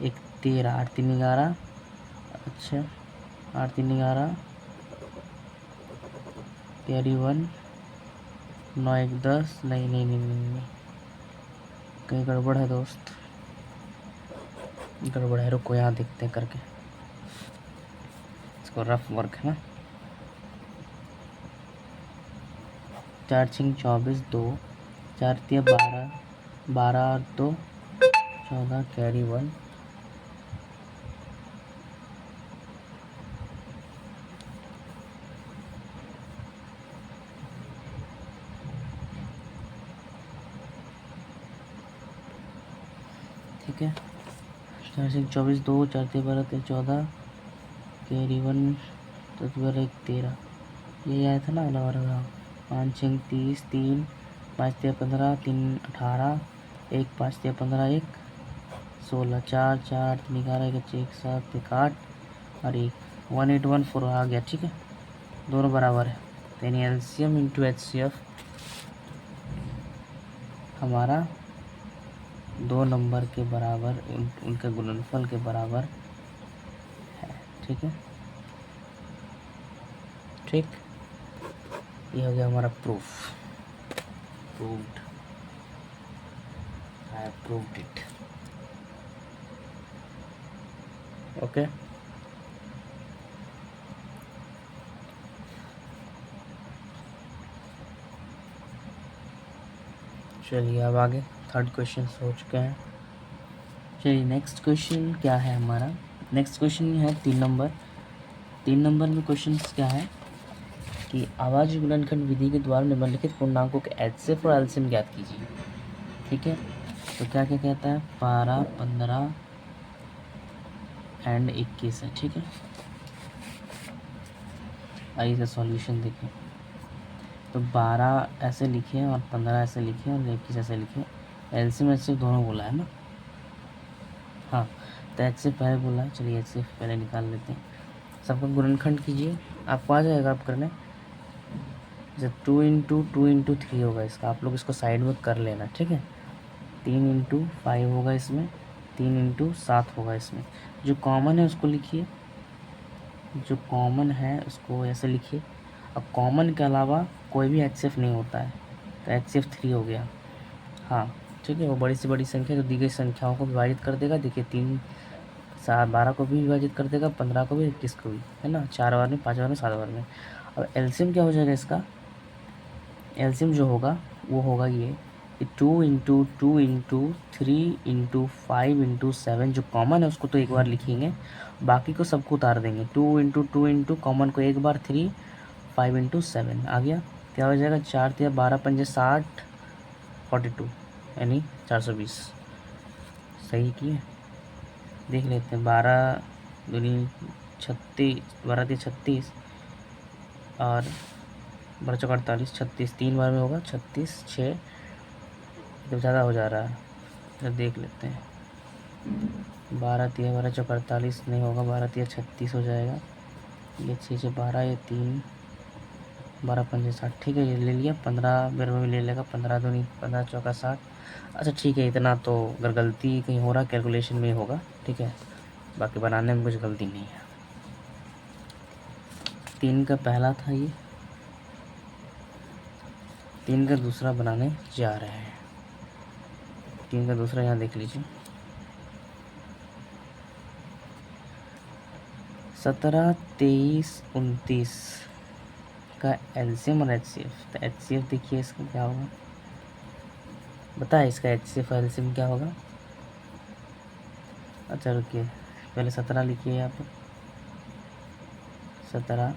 1 13 8 3 11, अच्छा 8 3 11 कैरी 1 9 1 10, नहीं नहीं नहीं नहीं, नहीं। कहीं गड़बड़ है दोस्त, गड़बड़ है, रुको यहाँ देखते हैं करके, इसको रफ वर्क है ना। 4 6 24 2, 4 3 12 12 और 2 14 कैरी 1, ठीक है। 4 6 24 2, 4 3 12 13 14 कैरी 1 10 12 1 13, ये आया था ना अलग अलग। 5 6 30 3 5 3 15 3 18 1 5 3 15 1 16 4 4 3 11 1 1 7 1 8 और 1 1 8 1 4 आ गया, ठीक है, दोनों बराबर है। तो यानी एलसीएम इंटू एचसीएफ हमारा 2 नंबर के बराबर, उनके गुणनफल के बराबर है, ठीक है, ठीक। ये हो गया हमारा proof, proved, I have proved it, okay. चलिए अब आगे थर्ड क्वेश्चन हो चुके हैं। चलिए नेक्स्ट क्वेश्चन क्या है हमारा, नेक्स्ट क्वेश्चन है 3 नंबर में क्वेश्चन क्या है कि आवाज़ गुणनखंड विधि के द्वारा निम्नलिखित पूर्णांकों के एचसीएफ और एलसीएम ज्ञात कीजिए, ठीक है। तो क्या क्या कहता है, 12 15 एंड 21 है, ठीक है। आइए इसका सॉल्यूशन देखें, तो 12 ऐसे लिखे और 15 ऐसे लिखे और 21 ऐसे लिखे, एलसीएम एचसीएफ दोनों बोला है ना, हाँ। तो एचसीएफ पहले बोला है, चलिए एचसीएफ पहले निकाल लेते हैं। सबका गुणनखंड कीजिए, आपको आ जाएगा आप करने, जब 2 × 2 × 3 होगा इसका, आप लोग इसको साइड में कर लेना, ठीक है। 3 × 5 होगा इसमें, 3 × 7 होगा इसमें। जो कॉमन है उसको लिखिए, जो कॉमन है उसको ऐसे लिखिए। अब कॉमन के अलावा कोई भी एचसीएफ नहीं होता है, तो एचसीएफ 3 हो गया, हाँ ठीक है। वो बड़ी से बड़ी संख्या जो दी गई संख्याओं को विभाजित कर देगा, देखिए 3 7 12 को भी विभाजित कर देगा, 15 को भी, 21 को भी, है ना, 4 बार में, 5 बार में, 7 बार में। अब एलसीएम क्या हो जाएगा इसका, एलसीएम जो होगा वो होगा ये 2 × 2 × 3 × 5 × 7, जो कॉमन है उसको तो एक बार लिखेंगे, बाकी को सबको उतार देंगे। 2 × 2 × कॉमन को एक बार, 3 5 × 7 आ गया, क्या हो जाएगा, 4 3 12 5 60 42, यानी 420। सही किए, देख लेते हैं। 12 दूनी 36, 12 3 36 और 12 चौक 48, 36 3 बार में होगा, 36 6, तो ज़्यादा हो जा रहा है, तो देख लेते हैं। 12 3 12 चौक 48 नहीं होगा, 12 3 36 हो जाएगा, ये 6 6 12, ये 3 12 पंजे 60, ठीक है ये ले लिया। 15 मेरे में भी ले लेगा, 15 दूनी 15 चौका 60। अच्छा ठीक है, इतना तो अगर गलती कहीं हो रहा कैलकुलेशन में ही होगा, ठीक है, बाकी बनाने में कुछ गलती नहीं है। 3 का पहला था ये, 3 का दूसरा बनाने जा रहे हैं। 3 का दूसरा यहाँ देख लीजिए, 17, 23, 29 का एलसीएम और एचसीएफ। तो एचसीएफ देखिए इसका क्या होगा, बताए इसका एचसीएफ और एलसीएम क्या होगा। अच्छा रुकिए, पहले 17 लिखिए यहाँ पर, 17,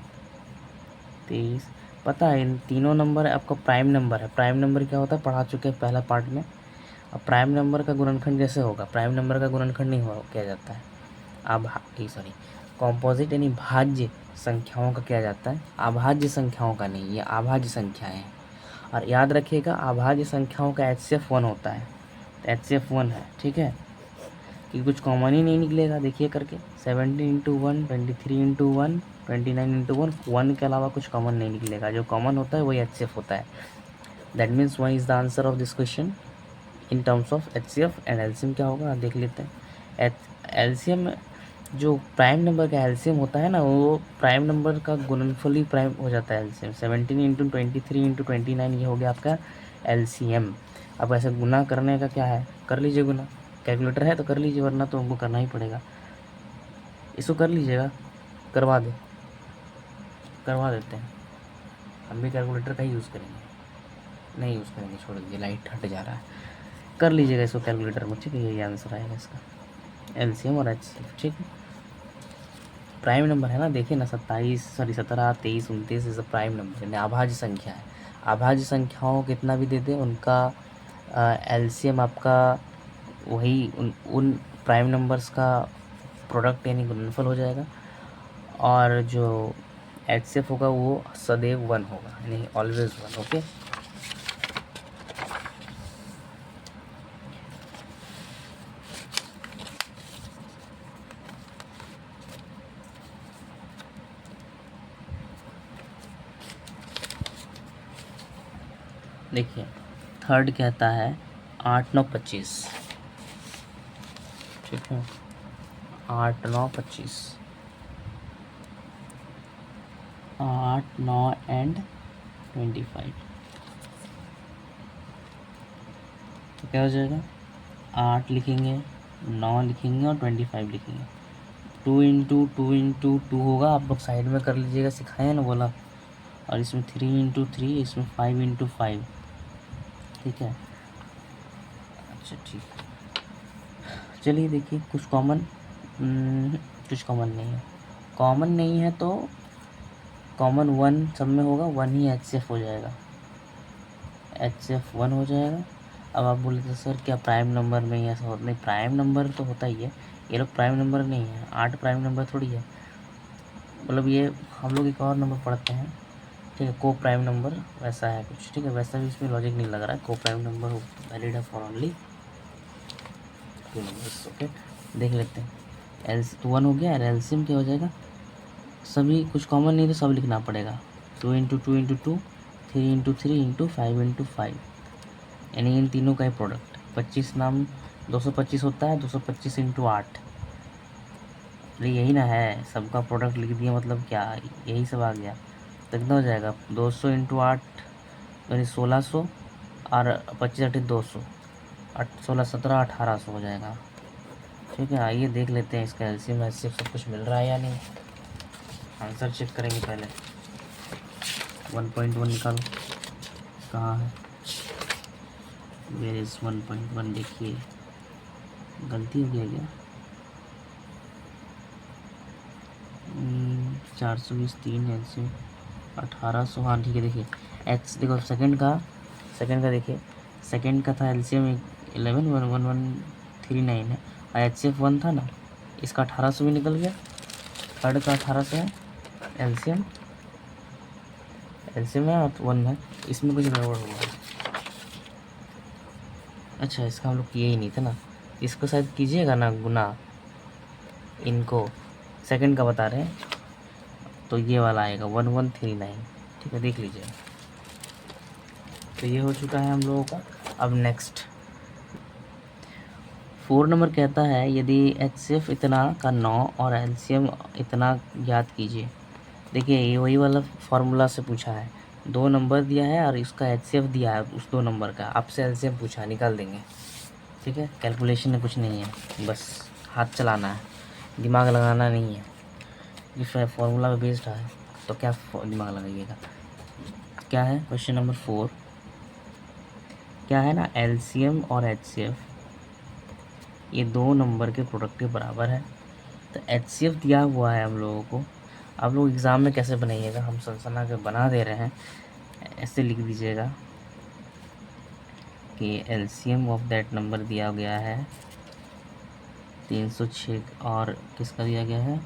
23। पता है इन तीनों नंबर आपका प्राइम नंबर है। प्राइम नंबर क्या होता है पढ़ा चुके हैं पहला पार्ट में। अब प्राइम नंबर का गुणनखंड जैसे होगा, प्राइम नंबर का गुणनखंड नहीं हो किया जाता है, कॉम्पोजिट यानी भाज्य संख्याओं का किया जाता है, अभाज्य संख्याओं का नहीं। ये अभाज्य संख्याएं हैं। और याद रखिएगा अभाज्य संख्याओं का HCF 1 होता है, तो HCF 1 है, ठीक है, कि कुछ कॉमन ही नहीं निकलेगा। देखिए करके 17 इंटू 1, 23 इंटू 1, 29 इंटू 1, 1 के अलावा कुछ कॉमन नहीं निकलेगा। जो कॉमन होता है वही HCF होता है। That means 1 is the answer of this question in terms of HCF and LCM क्या होगा देख लेते हैं। एलसीएम जो प्राइम नंबर का एलसीएम होता है ना, वो प्राइम नंबर का गुणनफल ही प्राइम हो जाता है एलसीएम। 17 इंटू 23 इंटू 29 ये हो गया आपका एलसीएम। अब ऐसे गुना करने का क्या है, कर लीजिए गुना, कैलकुलेटर है तो कर लीजिए, वरना तो हमको करना ही पड़ेगा। इसको कर लीजिएगा, करवा देते हैं, हम भी कैलकुलेटर का ही यूज़ करेंगे, नहीं यूज़ करेंगे, छोड़ दीजिए, लाइट हट जा रहा है। कर लीजिएगा इसको कैलकुलेटर में, ठीक है, यही आंसर आएगा इसका, एलसीएम और एचसीएफ, ठीक है। प्राइम नंबर है ना, देखिए ना 17, 23, 29 इज अ प्राइम नंबर, यानी अभाज्य संख्या है। अभाज्य संख्याओं को कितना भी दे दें, उनका एलसीएम आपका वही उन प्राइम नंबर्स का प्रोडक्ट यानी गुणनफल हो जाएगा, और जो एचसीएफ होगा वो सदैव 1 होगा, यानी ऑलवेज 1। ओके, देखिए थर्ड कहता है 8, 9, 25, ठीक है, 8, 9, 25, 8, 9 एंड 25, तो क्या हो जाएगा, 8 लिखेंगे, 9 लिखेंगे और 25 लिखेंगे। 2 इंटू 2 इंटू 2 होगा, आप लोग साइड में कर लीजिएगा, सिखाए ना बोला। और इसमें 3 इंटू 3, इसमें 5 इंटू 5, ठीक है। अच्छा ठीक है, चलिए देखिए कुछ कॉमन नहीं है। कॉमन नहीं है तो कॉमन 1 सब में होगा, 1 ही HCF हो जाएगा, HCF 1 हो जाएगा। अब आप बोले तो सर क्या प्राइम नंबर में ही ऐसा होता, नहीं प्राइम नंबर तो होता ही है, ये लोग प्राइम नंबर नहीं है, 8 प्राइम नंबर थोड़ी है, मतलब ये हम लोग एक और नंबर पढ़ते हैं, ठीक है, को प्राइम नंबर वैसा है कुछ, ठीक है, वैसा भी इसमें लॉजिक नहीं लग रहा है। को प्राइम नंबर वैलिड है फॉर ओनली 2 नंबर्स। ओके, देख लेते हैं। तो 1 हो गया, और एलसीएम क्या हो जाएगा, सभी कुछ कॉमन नहीं तो सब लिखना पड़ेगा। 2 into 2 into 2, 3 into 3 into 5 into 5, यानी इन तीनों का ही प्रोडक्ट। 25 नाम 225 होता है, 225 इंटू 8, अरे यही ना है, सबका प्रोडक्ट लिख दिया, मतलब क्या यही सब आ गया, तो कितना हो जाएगा 200 इंटू 8 यानी 1600, और 25 8 200, 16 17 1800 हो जाएगा, ठीक है। आइए देख लेते हैं इसका एलसीएम एचसीएफ सब कुछ मिल रहा है या नहीं, आंसर चेक करेंगे पहले। 1.1 निकालो, कहाँ है, वेयर इज 1.1, देखिए गलती हो गया क्या, 420, 3 एलसीएम 1800, हाँ ठीक है। देखिए एच देखो सेकंड का देखिए, सेकंड का था एलसीएम 11,1139 है, और एचसीएफ 1 था ना, इसका 1800 भी निकल गया, थर्ड का 1800 है, एलसीएम है और 1 है, इसमें कुछ गड़बड़ होगा। अच्छा इसका हम लोग किए ही नहीं था ना, इसको शायद कीजिएगा ना गुना, इनको सेकंड का बता रहे हैं, तो ये वाला आएगा 1139, ठीक है, देख लीजिए। तो ये हो चुका है हम लोगों का। अब नेक्स्ट 4 नंबर कहता है यदि HCF इतना का 9 और LCM इतना याद कीजिए। देखिए ये वही वाला फार्मूला से पूछा है, 2 नंबर दिया है और इसका HCF दिया है उस 2 नंबर का, आपसे LCM पूछा, निकाल देंगे। ठीक है, कैलकुलेशन में कुछ नहीं है, बस हाथ चलाना है, दिमाग लगाना नहीं है। ये फार्मूला में बेस्ड है तो क्या दिमाग लगाइएगा। क्या है क्वेश्चन नंबर 4, क्या है ना, LCM और HCF ये 2 नंबर के प्रोडक्ट के बराबर है। तो HCF दिया हुआ है हम लोगों को। आप लोग एग्ज़ाम में कैसे बनाइएगा, हम सनसना के बना दे रहे हैं, ऐसे लिख दीजिएगा कि LCM ऑफ दैट नंबर दिया गया है 306 और किसका दिया गया है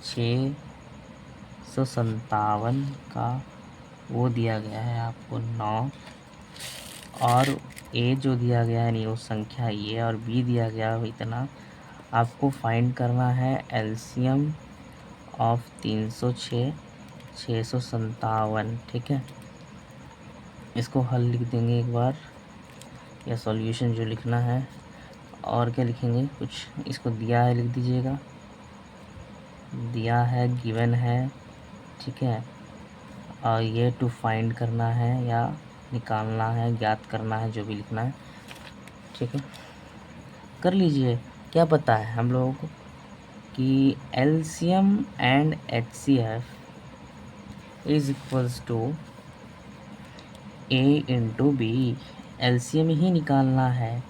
657 का, वो दिया गया है आपको 9, और A जो दिया गया है नहीं वो संख्या ये, और B दिया गया है इतना। आपको फाइंड करना है LCM ऑफ 306 657। ठीक है, इसको हल लिख देंगे एक बार, या सॉल्यूशन जो लिखना है, और क्या लिखेंगे, कुछ इसको दिया है लिख दीजिएगा, दिया है, गिवन है। ठीक है, और ये टू फाइंड करना है या निकालना है, ज्ञात करना है, जो भी लिखना है। ठीक है, कर लीजिए। क्या पता है हम लोगों को कि LCM and HCF is equals to A into B। LCM ही निकालना है,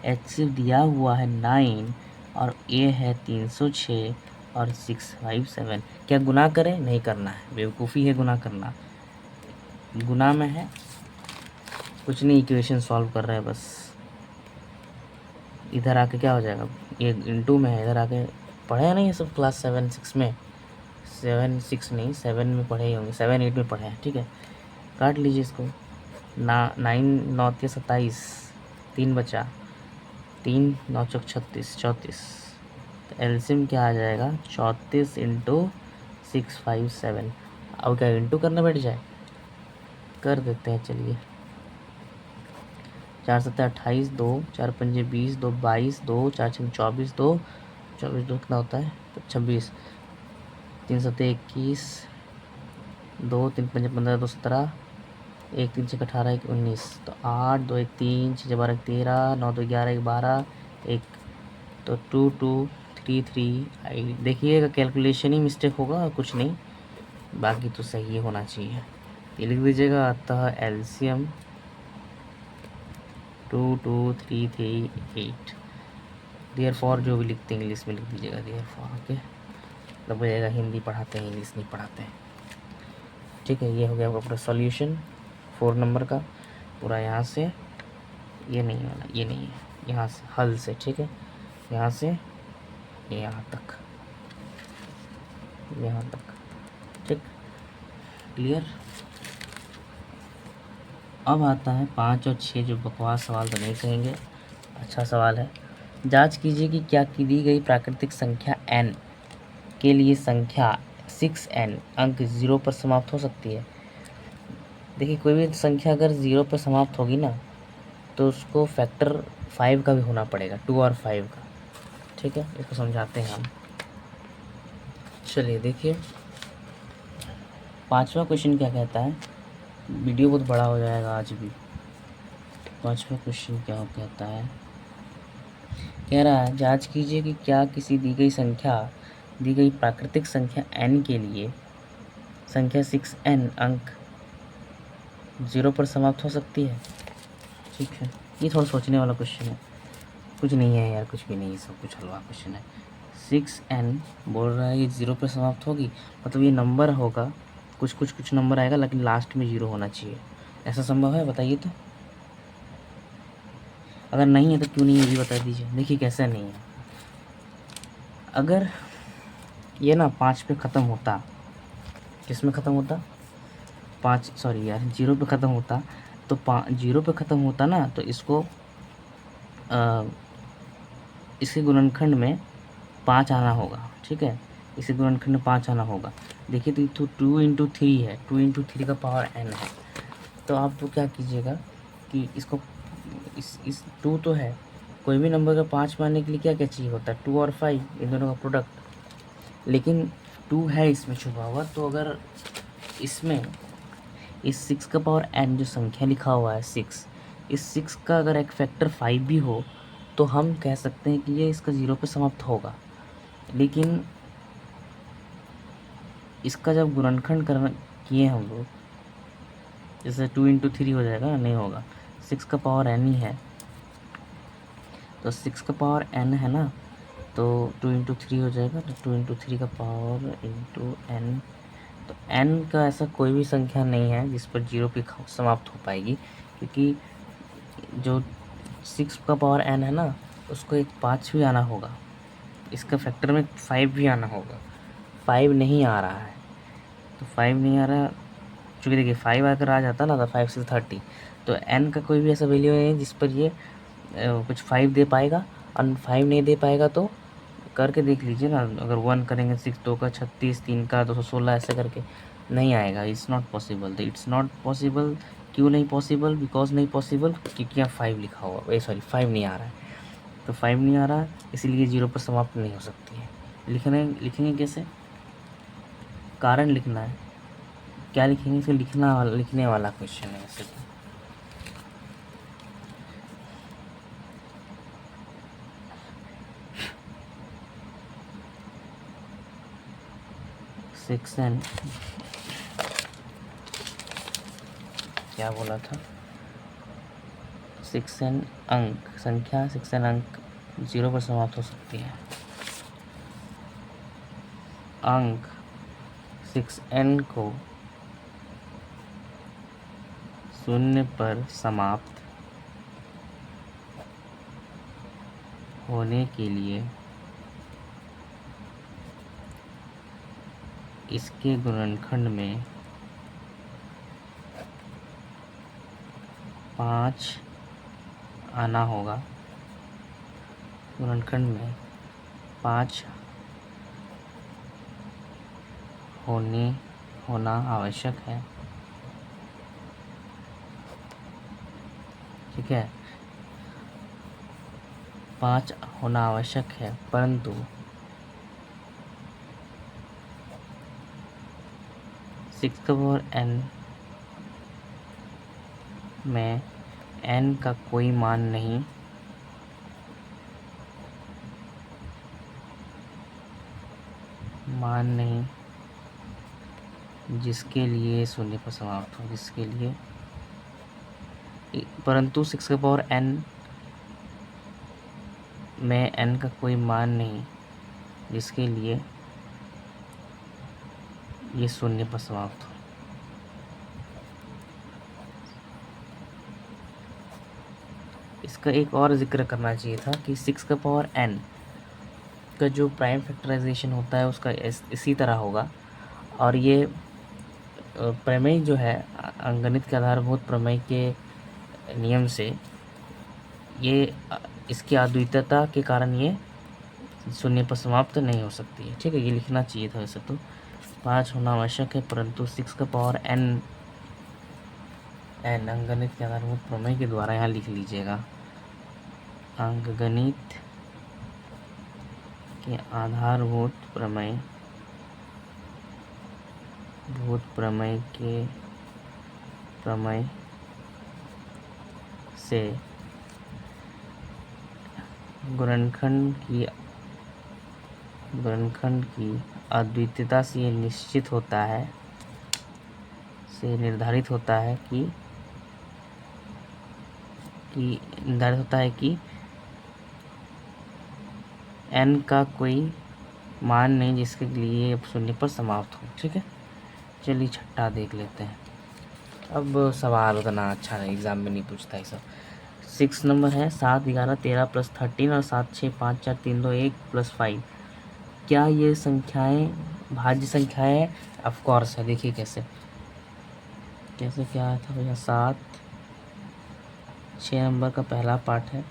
HCF दिया हुआ है 9 और A है 306 और 657। क्या गुना करें, नहीं करना है, बेवकूफ़ी है गुना करना। गुना में है कुछ नहीं, इक्वेशन सॉल्व कर रहे हैं बस। इधर आके क्या हो जाएगा, ये इंटू में है, इधर आके पढ़े नहीं है सब क्लास 7-6 में, 7-6 नहीं 7 में पढ़े ही होंगे, 7-8 में पढ़े हैं। ठीक है, काट लीजिए इसको, 9 के 27, 3 बचा, 3 9 चौक 36, 34। तो एलसीएम क्या आ जाएगा 34 इंटू 657। अब क्या इंटू करना बैठ जाए, कर देते हैं चलिए। 4 7 28, 2 4 5 20, 2 22, 2 4 6 24, 2 24 2 कितना होता है 26, 3 7 21, 2 3 5 15, 2 17, 1 3 6 18, 1 19, तो 8 2 1 3 6 12 13, 9 2 11 1 12, 1 तो 2 2 3 3। देखिएगा कैलकुलेशन ही मिस्टेक होगा और कुछ नहीं, बाकी तो सही होना चाहिए। ये लिख दीजिएगा, अतः एलसीएम 2 2 3 3 8। देयर फॉर जो भी लिखते हैं इंग्लिश में लिख दीजिएगा देयर फॉर। ओके, मतलब बोलिएगा हिंदी पढ़ाते हैं इंग्लिश नहीं पढ़ाते हैं। ठीक है, ये हो गया पूरा सॉल्यूशन 4 नंबर का पूरा। यहाँ से ये नहीं वाला, ये नहीं है, यहाँ से हल से। ठीक है, यहाँ से यहाँ तक, यहाँ तक। ठीक, क्लियर। अब आता है 5 और 6, जो बकवास सवाल तो नहीं कहेंगे, अच्छा सवाल है। जांच कीजिए कि क्या की दी गई प्राकृतिक संख्या n के लिए संख्या 6n अंक 0 पर समाप्त हो सकती है। देखिए कोई भी संख्या अगर 0 पर समाप्त होगी ना तो उसको फैक्टर 5 का भी होना पड़ेगा, 2 और 5 का। ठीक है, इसको समझाते हैं हम। चलिए देखिए 5वां क्वेश्चन क्या कहता है, वीडियो बहुत बड़ा हो जाएगा आज भी। 5वां क्वेश्चन क्या कहता है, कह रहा है जांच कीजिए कि क्या किसी दी गई प्राकृतिक संख्या n के लिए संख्या 6n अंक 0 पर समाप्त हो सकती है। ठीक है, ये थोड़ा सोचने वाला क्वेश्चन है, कुछ नहीं है यार, कुछ भी नहीं है, सब कुछ हलवा क्वेश्चन है। 6n बोल रहा है ये 0 पर समाप्त होगी, मतलब ये नंबर होगा, कुछ नंबर आएगा लेकिन लास्ट में 0 होना चाहिए। ऐसा संभव है, बताइए तो। अगर नहीं है तो क्यों नहीं है ये बता दीजिए। देखिए कैसे नहीं है, अगर ये ना 5 पे ख़त्म होता, किस में ख़त्म होता 5, सॉरी यार 0 पे ख़त्म होता, तो 0 पे ख़त्म होता ना तो इसको इसके गुणनखंड में 5 आना होगा। ठीक है, इसे गुणनखंड में 5 आना होगा। देखिए तो 2 इंटू 3 है, 2 इंटू 3 का पावर n है। तो आप तो क्या कीजिएगा कि इसको इस 2 तो है, कोई भी नंबर का 5 पाने के लिए क्या क्या चाहिए होता है, 2 और 5 इन दोनों का प्रोडक्ट। लेकिन 2 है इसमें छुपा हुआ, तो अगर इसमें इस 6 का पावर n जो संख्या लिखा हुआ है 6, इस 6 का अगर एक फैक्टर 5 भी हो तो हम कह सकते हैं कि ये इसका 0 पे समाप्त होगा। लेकिन इसका जब गुणनखंड करना किए हम लोग, जैसे 2 इंटू 3 हो जाएगा, नहीं होगा, 6 का पावर n ही है। तो 6 का पावर n है ना, तो 2 इंटू 3 हो जाएगा, तो 2 इंटू 3 का पावर इंटू n। तो n का ऐसा कोई भी संख्या नहीं है जिस पर 0 पे समाप्त हो पाएगी, क्योंकि जो 6 का पावर n है ना, उसको एक 5 भी आना होगा, इसका फैक्टर में 5 भी आना होगा। 5 नहीं आ रहा है, तो 5 नहीं आ रहा, चूँकि देखिए 5 अगर आ जाता ना, तो 5 से 30, तो n का कोई भी ऐसा वैल्यू नहीं है जिस पर ये कुछ 5 दे पाएगा। और 5 नहीं दे पाएगा तो करके देख लीजिए ना, अगर 1 करेंगे 6, 2 का 36, 3 का 216, ऐसे करके नहीं आएगा। It's not possible. तो इट्स नॉट पॉसिबल, क्यों नहीं पॉसिबल? बिकॉज नहीं पॉसिबल क्योंकि यहाँ 5 लिखा हुआ, सॉरी 5 नहीं आ रहा है। तो 5 नहीं आ रहा है, इसलिए 0 पर समाप्त नहीं हो सकती है। लिखेंगे कैसे? कारण लिखना है। क्या लिखेंगे? इसको लिखने वाला क्वेश्चन है वैसे तो। सेक्शन क्या बोला था? सेक्शन अंक संख्या, सेक्शन अंक 0 पर समाप्त हो सकती है। अंक 6n को 0 पर समाप्त होने के लिए इसके गुणनखंड में 5 आना होगा। गुणनखंड में 5 होना आवश्यक है। ठीक है, 5 होना आवश्यक है, परंतु 6 का पावर n में n का कोई मान नहीं जिसके लिए 0 पर समाप्त हो, जिसके लिए, परंतु 6 का पावर n में n का कोई मान नहीं जिसके लिए ये 0 पर समाप्त हो। इसका एक और जिक्र करना चाहिए था कि 6 का पावर n का जो प्राइम फैक्टराइजेशन होता है उसका इसी तरह होगा। और ये प्रमेय जो है, अंकगणित के आधारभूत प्रमेय के नियम से ये इसकी अद्वितीयता के कारण ये 0 पर समाप्त नहीं हो सकती है। ठीक है, ये लिखना चाहिए था वैसे तो। 5 होना आवश्यक है, परंतु 6 का पावर n अंकगणित के आधारभूत प्रमेय के द्वारा यहाँ लिख लीजिएगा। अंकगणित के आधारभूत प्रमेय से गुणनखंड की अद्वितीयता से ये निर्धारित होता है कि n का कोई मान नहीं जिसके लिए 0 पर समाप्त हो। ठीक है, चलिए छठा देख लेते हैं। अब सवाल उतना अच्छा नहीं, एग्जाम में नहीं पूछता ये सब। 6 नंबर है, 7, 11, 13 प्लस 13 और 7, 6, 5, 4, 3, 2, 1 प्लस 5। क्या ये संख्याएं भाज्य संख्याएं हैं? ऑफ कोर्स है। देखिए कैसे क्या आया था भैया। 7, 6 नंबर का पहला पार्ट है,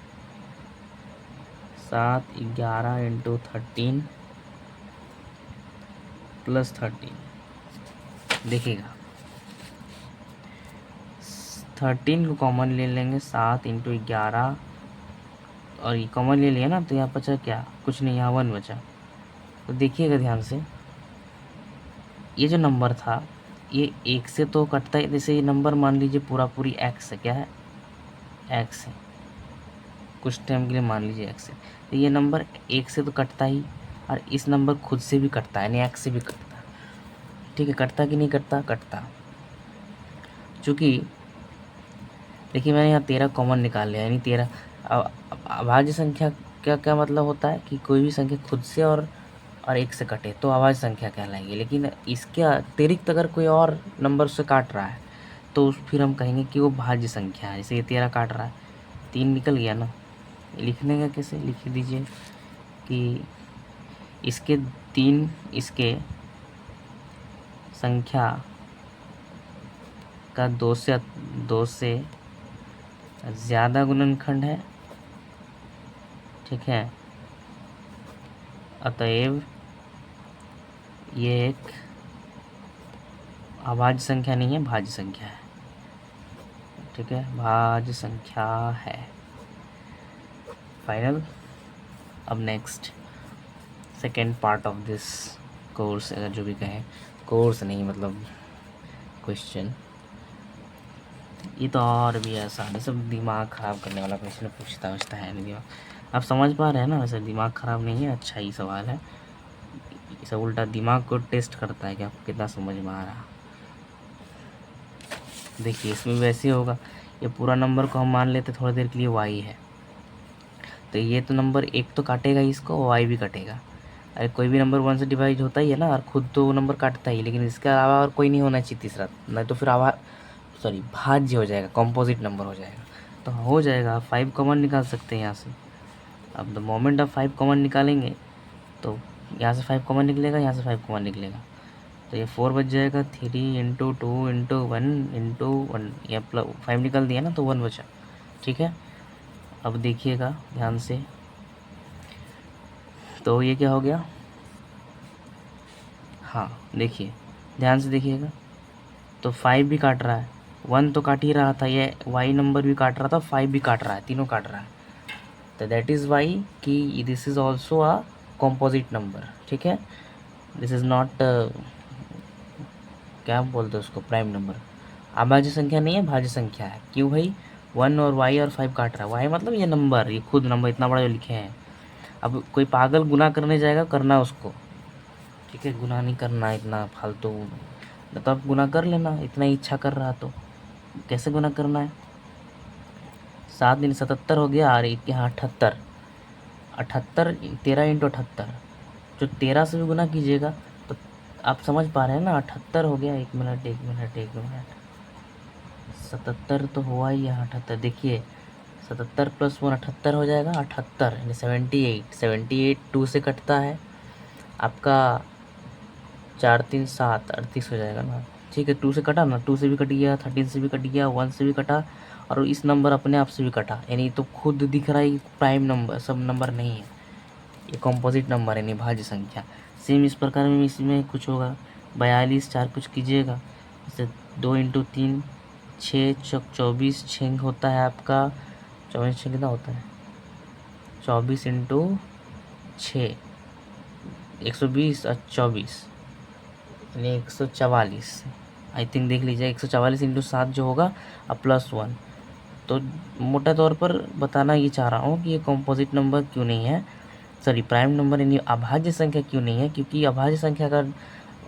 7, 11 इंटू 13 प्लस 13। देखिएगा 13 को कॉमन ले लेंगे, 7 इंटू 11, और ये कॉमन ले लिया ना, तो यहाँ बचा क्या, कुछ नहीं, यहाँ 1 बचा। तो देखिएगा ध्यान से, ये जो नंबर था ये 1 से तो कटता है। जैसे ये नंबर मान लीजिए पूरा पूरी x है, क्या है, x है, कुछ टाइम के लिए मान लीजिए x है, तो ये नंबर 1 से तो कटता ही, और इस नंबर खुद से भी कटता है, यानी x से भी कटता है। ठीक है, कटता कि नहीं कटता, कटता। चूँकि देखिए मैंने यहाँ 13 कॉमन निकाल लिया, यानी 13। अभाज्य संख्या क्या क्या मतलब होता है कि कोई भी संख्या खुद से और 1 से कटे तो अभाज्य संख्या कहलाएगी। लेकिन इसके अतिरिक्त अगर कोई और नंबर उससे काट रहा है तो फिर हम कहेंगे कि वो भाज्य संख्या है। जैसे ये 13 काट रहा है, 3 निकल गया ना, लिखने का कैसे, लिख दीजिए कि इसके 3 इसके संख्या का 2 से ज़्यादा गुणनखंड है। ठीक है, अतएव ये एक अभाज्य संख्या नहीं है, भाज्य संख्या है। ठीक है, भाज्य संख्या है। फाइनल। अब next second part of this course, अगर जो भी कहें, कोर्स नहीं मतलब क्वेश्चन। ये तो और भी आसान है, सब दिमाग ख़राब करने वाला क्वेश्चन पूछता है नहीं दिमाग। आप समझ पा रहे हैं ना, वैसे दिमाग ख़राब नहीं है, अच्छा ही सवाल है। सब उल्टा दिमाग को टेस्ट करता है कि आपको कितना समझ में आ रहा। देखिए इसमें वैसे होगा, ये पूरा नंबर को हम मान लेते थोड़ी देर के लिए y है, तो ये तो नंबर 1 तो काटेगा इसको, y भी कटेगा। अरे कोई भी नंबर 1 से डिवाइड होता ही है ना, और खुद तो वो नंबर काटता ही, लेकिन इसके अलावा और कोई नहीं होना चाहिए तीसरा, नहीं तो फिर भाज्य हो जाएगा, कॉम्पोजिट नंबर हो जाएगा। तो हो जाएगा, 5 कॉमन निकाल सकते हैं यहाँ से। अब द मोमेंट आप 5 कॉमन निकालेंगे तो यहाँ से 5 कॉमन निकलेगा, यहाँ से 5 कॉमन निकलेगा, तो ये 4 बच जाएगा। 3 इंटू 2 इंटू 1 इंटू 1, या प्लस 5 निकाल दिया ना, तो 1 बचा। ठीक है, अब देखिएगा ध्यान से, तो ये क्या हो गया, हाँ देखिए ध्यान से देखिएगा, तो 5 भी काट रहा है, 1 तो काट ही रहा था, ये y नंबर भी काट रहा था, 5 भी काट रहा है, तीनों काट रहा है। तो दैट इज़ वाई कि this is also a composite number. ठीक है, दिस इज़ नॉट क्या बोलते हैं उसको, प्राइम नंबर। अभाज्य संख्या नहीं है, भाज्य संख्या है। क्यों भाई, 1 और y और 5 काट रहा है, y मतलब ये नंबर, ये खुद नंबर इतना बड़ा जो लिखे हैं। अब कोई पागल गुना करने जाएगा, करना उसको, ठीक है, गुना नहीं करना इतना फालतू, तो आप गुना कर लेना, इतना इच्छा कर रहा तो कैसे गुना करना है। 7 दिन 77 हो गया, और एक यहाँ 78, 13 इंटू 78, जो 13 से भी गुना कीजिएगा तो आप समझ पा रहे हैं ना, 78 हो गया। एक मिनट 77 तो हुआ ही है, 78 देखिए, 77 प्लस 1 78 हो जाएगा, 78 यानी 78 2 से कटता है आपका, 4 3 7 38 हो जाएगा ना। ठीक है, 2 से कटा ना, 2 से भी कट गया, 13 से भी कट गया, 1 से भी कटा, और इस नंबर अपने आप से भी कटा, यानी तो खुद दिख रहा है प्राइम नंबर, सब नंबर नहीं है, ये कॉम्पोजिट नंबर है, यानी भाज्य संख्या। सेम इस प्रकार में इसमें कुछ होगा, 42 4 कुछ कीजिएगा, जैसे 2 इंटू 3 6 24 6 होता है आपका, 24 6 कितना होता है, 24 इंटू 6 120 और 24 यानी 144, आई थिंक देख लीजिए, 144 इंटू 7 जो होगा, अब प्लस 1। तो मोटा तौर पर बताना ये चाह रहा हूँ कि ये कॉम्पोजिट नंबर क्यों नहीं है, सॉरी प्राइम नंबर यानी अभाज्य संख्या क्यों नहीं है, क्योंकि अभाज्य संख्या का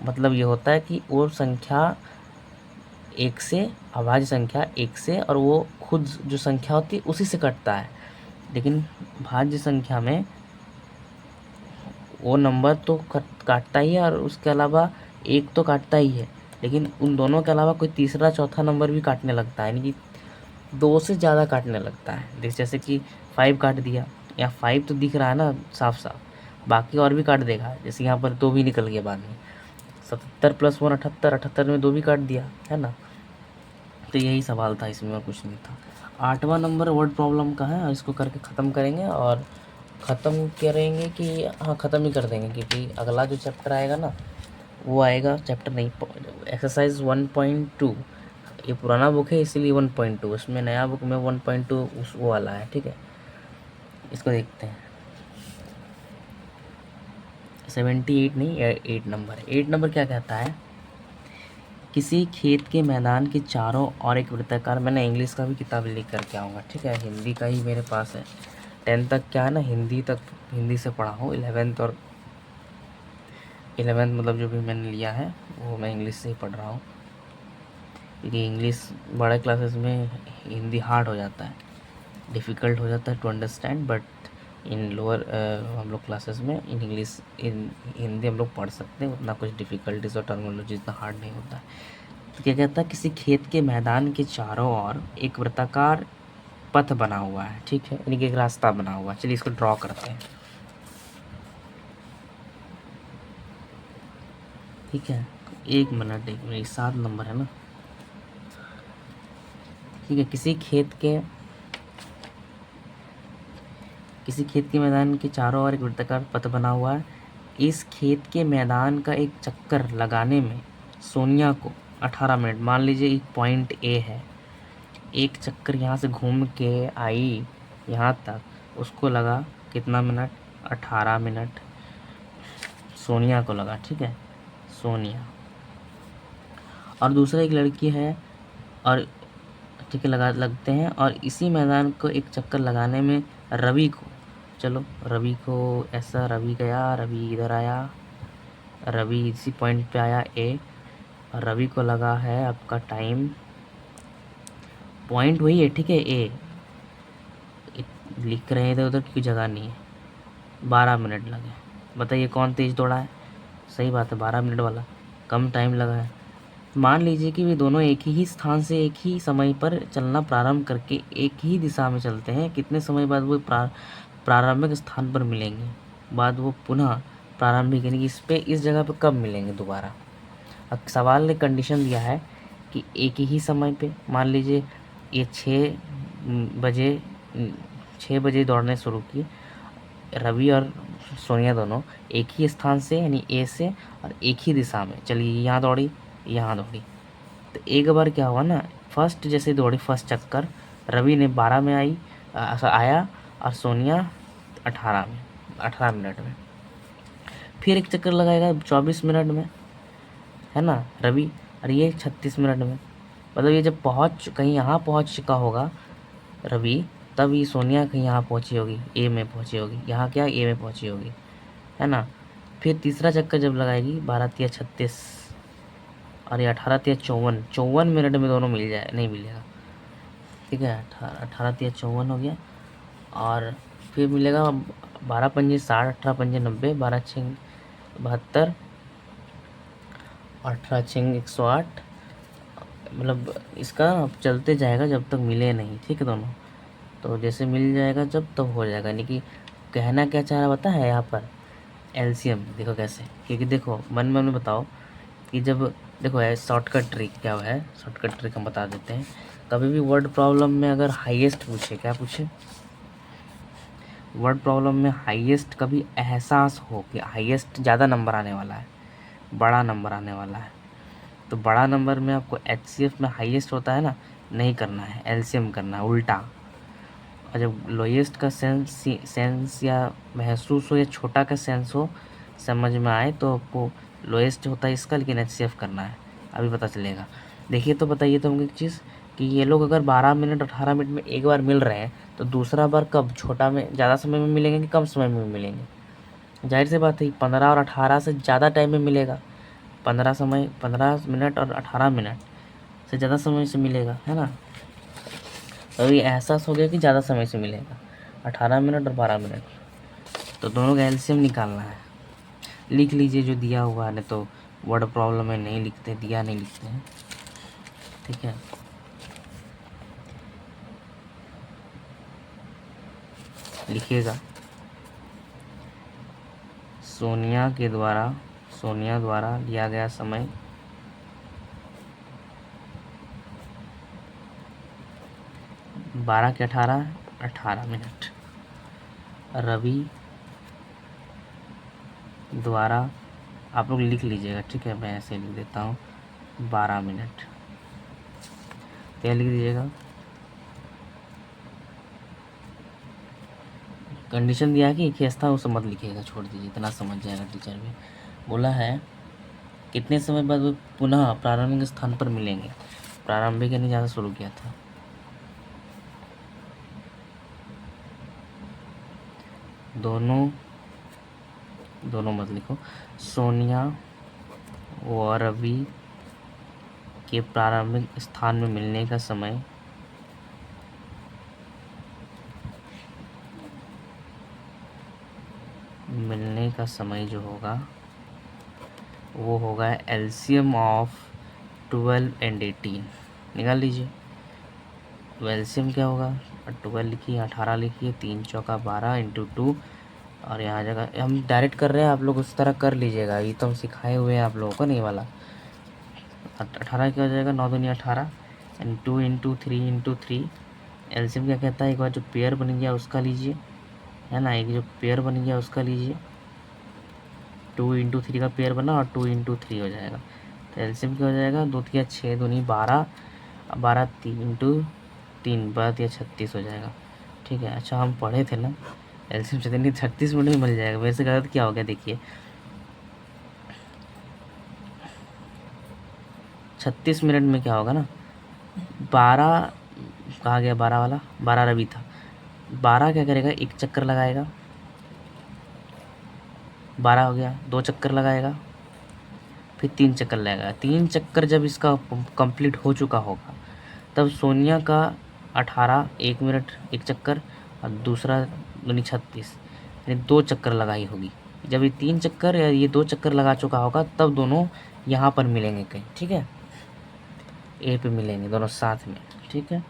मतलब ये होता है कि वो संख्या 1 से, अभाज्य संख्या 1 से, और वो खुद जो संख्या होती है उसी से कटता है। लेकिन भाज्य संख्या में वो नंबर तो काटता ही है, और उसके अलावा 1 तो काटता ही है, लेकिन उन दोनों के अलावा कोई तीसरा चौथा नंबर भी काटने लगता है, यानी कि 2 से ज़्यादा काटने लगता है। जैसे कि 5 काट दिया, या 5 तो दिख रहा है ना साफ साफ, बाकी और भी काट देगा, जैसे यहाँ पर 2 भी निकल गया बाद में, 77 प्लस 1 78, 78 में 2 भी काट दिया है ना। तो यही सवाल था, इसमें और कुछ नहीं था। 8वां नंबर वर्ड प्रॉब्लम का है, इसको करके ख़त्म करेंगे, और ख़त्म करेंगे कि हाँ ख़त्म ही कर देंगे, क्योंकि अगला जो चैप्टर आएगा ना वो आएगा चैप्टर नहीं, एक्सरसाइज 1.2। ये पुराना बुक है इसीलिए 1.2, उसमें नया बुक में 1.2 उस वो वाला है, ठीक है। इसको देखते हैं। 78 नहीं, 8 नंबर। 8 नंबर क्या कहता है, किसी खेत के मैदान के चारों ओर एक वृत्ताकार। मैंने इंग्लिश का भी किताब लेकर करके आऊँगा, ठीक है, हिंदी का ही मेरे पास है। 10th तक क्या है ना, हिंदी तक हिंदी से पढ़ा हूँ। 11th और 11th मतलब जो भी मैंने लिया है वो मैं इंग्लिश से ही पढ़ रहा हूँ, क्योंकि इंग्लिश बड़े क्लासेस में हिंदी हार्ड हो जाता है, डिफ़िकल्ट हो जाता है to understand, but in lower हम लोग क्लासेस में इन इंग्लिश इन हिंदी हम लोग पढ़ सकते हैं, उतना कुछ डिफ़िकल्टीज और टर्मिनोलॉजी इतना हार्ड नहीं होता है। तो क्या कहता है, किसी खेत के मैदान के चारों ओर एक वृत्ताकार पथ बना हुआ है, ठीक है, यानी कि एक रास्ता बना हुआ है। चलिए इसको ड्रॉ करते हैं, ठीक है। 1 मिनट 7 नंबर है ना, ठीक है। किसी खेत के मैदान के चारों ओर एक वृत्ताकार पथ बना हुआ है। इस खेत के मैदान का एक चक्कर लगाने में सोनिया को 18 मिनट, मान लीजिए एक पॉइंट ए है, एक चक्कर यहाँ से घूम के आई यहाँ तक, उसको लगा कितना मिनट, 18 मिनट सोनिया को लगा, ठीक है, सोनिया। और दूसरा एक लड़की है, और ठीक है लगते हैं, और इसी मैदान को एक चक्कर लगाने में रवि को, चलो रवि को ऐसा, रवि गया, रवि इधर आया, रवि इसी पॉइंट पे आया ए, और रवि को लगा है आपका टाइम, पॉइंट वही है, ठीक है, ए लिख रहे हैं इधर उधर क्योंकि जगह नहीं है। 12 मिनट लगे, बताइए कौन तेज़ दौड़ा है, सही बात है 12 मिनट वाला, कम टाइम लगा है। मान लीजिए कि वे दोनों एक ही स्थान से एक ही समय पर चलना प्रारंभ करके एक ही दिशा में चलते हैं, कितने समय बाद वो प्रारंभिक स्थान पर मिलेंगे, बाद वो पुनः प्रारंभिक यानी कि इस जगह पर कब मिलेंगे दोबारा। अब सवाल ने कंडीशन दिया है कि एक ही समय पे, मान लीजिए ये 6 बजे दौड़ने शुरू किए, रवि और सोनिया दोनों एक ही स्थान से यानी ए से और एक ही दिशा में, चलिए यहाँ दौड़ी यहाँ दौड़ी, तो एक बार क्या हुआ ना, फर्स्ट जैसे दौड़ी फर्स्ट चक्कर, रवि ने 12 में आया और सोनिया 18 मिनट में। फिर एक चक्कर लगाएगा 24 मिनट में, है ना रवि, और ये 36 मिनट में। मतलब ये जब कहीं यहाँ पहुँच चुका होगा रवि, तब ये सोनिया कहीं यहाँ पहुँची होगी, ए में पहुँची होगी, यहाँ क्या ए में पहुँची होगी, है ना। फिर तीसरा चक्कर जब लगाएगी 12 तिया 36 और ये 18 तिया 54 मिनट में दोनों मिल जाए, नहीं मिलेगा, ठीक है। 18 तिया 54 हो गया, और फिर मिलेगा 12 पंजे 60, 18 पंजे 90, 12 छः 72, 18 छः 108, मतलब इसका चलते जाएगा जब तक मिले नहीं, ठीक है दोनों। तो जैसे मिल जाएगा जब तब हो जाएगा, यानी कि कहना क्या चाह रहा पता है यहाँ पर, एलसीएम देखो कैसे, क्योंकि देखो मन में बताओ कि जब देखो है शॉर्टकट ट्रिक क्या है, शॉर्टकट ट्रिक हम बता देते हैं। कभी भी वर्ड प्रॉब्लम में अगर हाईएस्ट पूछे, क्या पूछे, वर्ड प्रॉब्लम में हाईएस्ट कभी एहसास हो कि हाईएस्ट ज़्यादा नंबर आने वाला है, बड़ा नंबर आने वाला है, तो बड़ा नंबर में आपको एचसीएफ में हाईएस्ट होता है ना, नहीं करना है, एलसीएम करना है उल्टा। और जब लोएस्ट का सेंस या महसूस हो या छोटा का सेंस हो समझ में आए, तो आपको लोएस्ट होता है इसका, लेकिन एचसीएफ करना है, अभी पता चलेगा। देखिए तो बताइए तो हमको एक चीज़ कि ये लोग अगर 12 मिनट 18 मिनट में एक बार मिल रहे हैं, तो दूसरा बार कब, छोटा में ज़्यादा समय में मिलेंगे कि कम समय में मिलेंगे, जाहिर सी बात है 15 और 18 से ज़्यादा टाइम में मिलेगा, 15 मिनट और 18 मिनट से ज़्यादा समय से मिलेगा, है ना। तो ये एहसास हो गया कि ज़्यादा समय से मिलेगा, 18 मिनट और 12 मिनट, तो दोनों का एलसीएम निकालना है। लिख लीजिए जो दिया हुआ है, नहीं तो वर्ड प्रॉब्लम में नहीं लिखते, दिया नहीं लिखते हैं, ठीक है। लिखिएगा, सोनिया द्वारा लिया गया समय 12 के 18 मिनट, रवि द्वारा आप लोग लिख लीजिएगा, ठीक है। मैं ऐसे लिख देता हूँ 12 मिनट, क्या लिख दीजिएगा। कंडीशन दिया है कि केस था, वो सब मत लिखिएगा, छोड़ दीजिए, इतना समझ जाएगा टीचर भी। बोला है कितने समय बाद वो पुनः प्रारंभिक स्थान पर मिलेंगे। प्रारंभिक यानी जहाँ से शुरू किया था। दोनों मत लिखो। सोनिया व रवि के प्रारंभिक स्थान में मिलने का समय जो होगा वो होगा एलसीएम ऑफ 12 एंड 18। निकाल लीजिए। तो एलसीएम क्या होगा, 12 लिखिए, 18 लिखिए, 3 चौका 12 इंटू 2, और यहाँ जगह हम डायरेक्ट कर रहे हैं, आप लोग उस तरह कर लीजिएगा, ये तो हम सिखाए हुए हैं आप लोगों को, नहीं वाला। 18 क्या हो जाएगा, 9 दूनी 18, एंड 2 इंटू 3 इंटू 3। एलसीएम क्या कहता है, एक बार जो पेयर बन गया उसका लीजिए, है ना, एक जो पेयर बन गया उसका लीजिए। 2 इंटू 3 का पेयर बना और 2 इंटू 3 हो जाएगा। तो एलसीएम क्या हो जाएगा, 2 तिया 6 दूनी 12, 12 3 इंटू 3 12 या 36 हो जाएगा, ठीक है। अच्छा हम पढ़े थे ना एलसीएम से, नहीं 36 मिनट में मिल जाएगा। वैसे गलत क्या हो गया, देखिए 36 मिनट में क्या होगा ना, 12 कहाँ गया, 12 वाला, 12 रवि था, 12 क्या करेगा, एक चक्कर लगाएगा, 12 हो गया, 2 चक्कर लगाएगा, फिर 3 चक्कर लगाएगा। 3 चक्कर जब इसका कंप्लीट हो चुका होगा तब सोनिया का 18 1 मिनट 1 चक्कर, और दूसरा दूनी 36, यानी 2 चक्कर लगाई होगी। जब ये 3 चक्कर या ये 2 चक्कर लगा चुका होगा तब दोनों यहाँ पर मिलेंगे कहीं, ठीक है, ए पे मिलेंगे दोनों साथ में, ठीक है।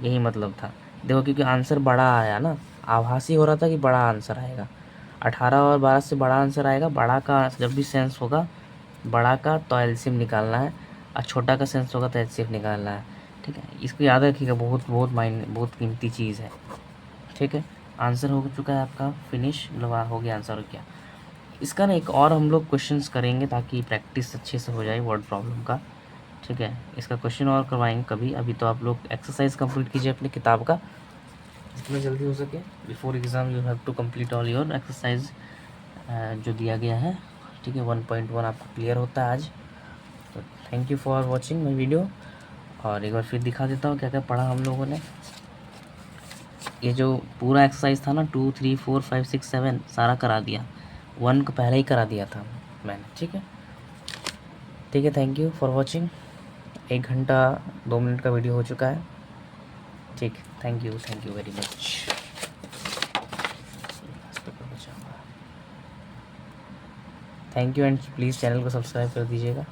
यही मतलब था। देखो क्योंकि आंसर बड़ा आया ना, आभासी हो रहा था कि बड़ा आंसर आएगा, 18 और 12 से बड़ा आंसर आएगा। बड़ा का जब भी सेंस होगा बड़ा का तो एलसीएम निकालना है, और छोटा का सेंस होगा तो एचसीएफ निकालना है, ठीक है। इसको याद रखिएगा, बहुत कीमती चीज़ है, ठीक है। आंसर हो चुका है आपका, फिनिश, मतलब हो गया आंसर, हो गया। इसका ना एक और हम लोग क्वेश्चंस करेंगे ताकि प्रैक्टिस अच्छे से हो जाए वर्ड प्रॉब्लम का, ठीक है। इसका क्वेश्चन और करवाएंगे कभी, अभी तो आप लोग एक्सरसाइज कंप्लीट कीजिए अपनी किताब का जितना जल्दी हो सके। Before exam you have to complete all your exercise जो दिया गया है, ठीक है। 1.1 आपको क्लियर होता है आज। तो thank you for watching my video. और एक बार फिर दिखा देता हूँ क्या क्या पढ़ा हम लोगों ने। ये जो पूरा एक्सरसाइज था ना 2 3 4 5 6 7 सारा करा दिया, 1 को पहले ही करा दिया था मैंने, ठीक है। ठीक है, थैंक यू फॉर वॉचिंग। 1 घंटा 2 मिनट का वीडियो हो चुका है, ठीक। Thank you very much. Thank you, and please channel को सब्सक्राइब कर दीजिएगा।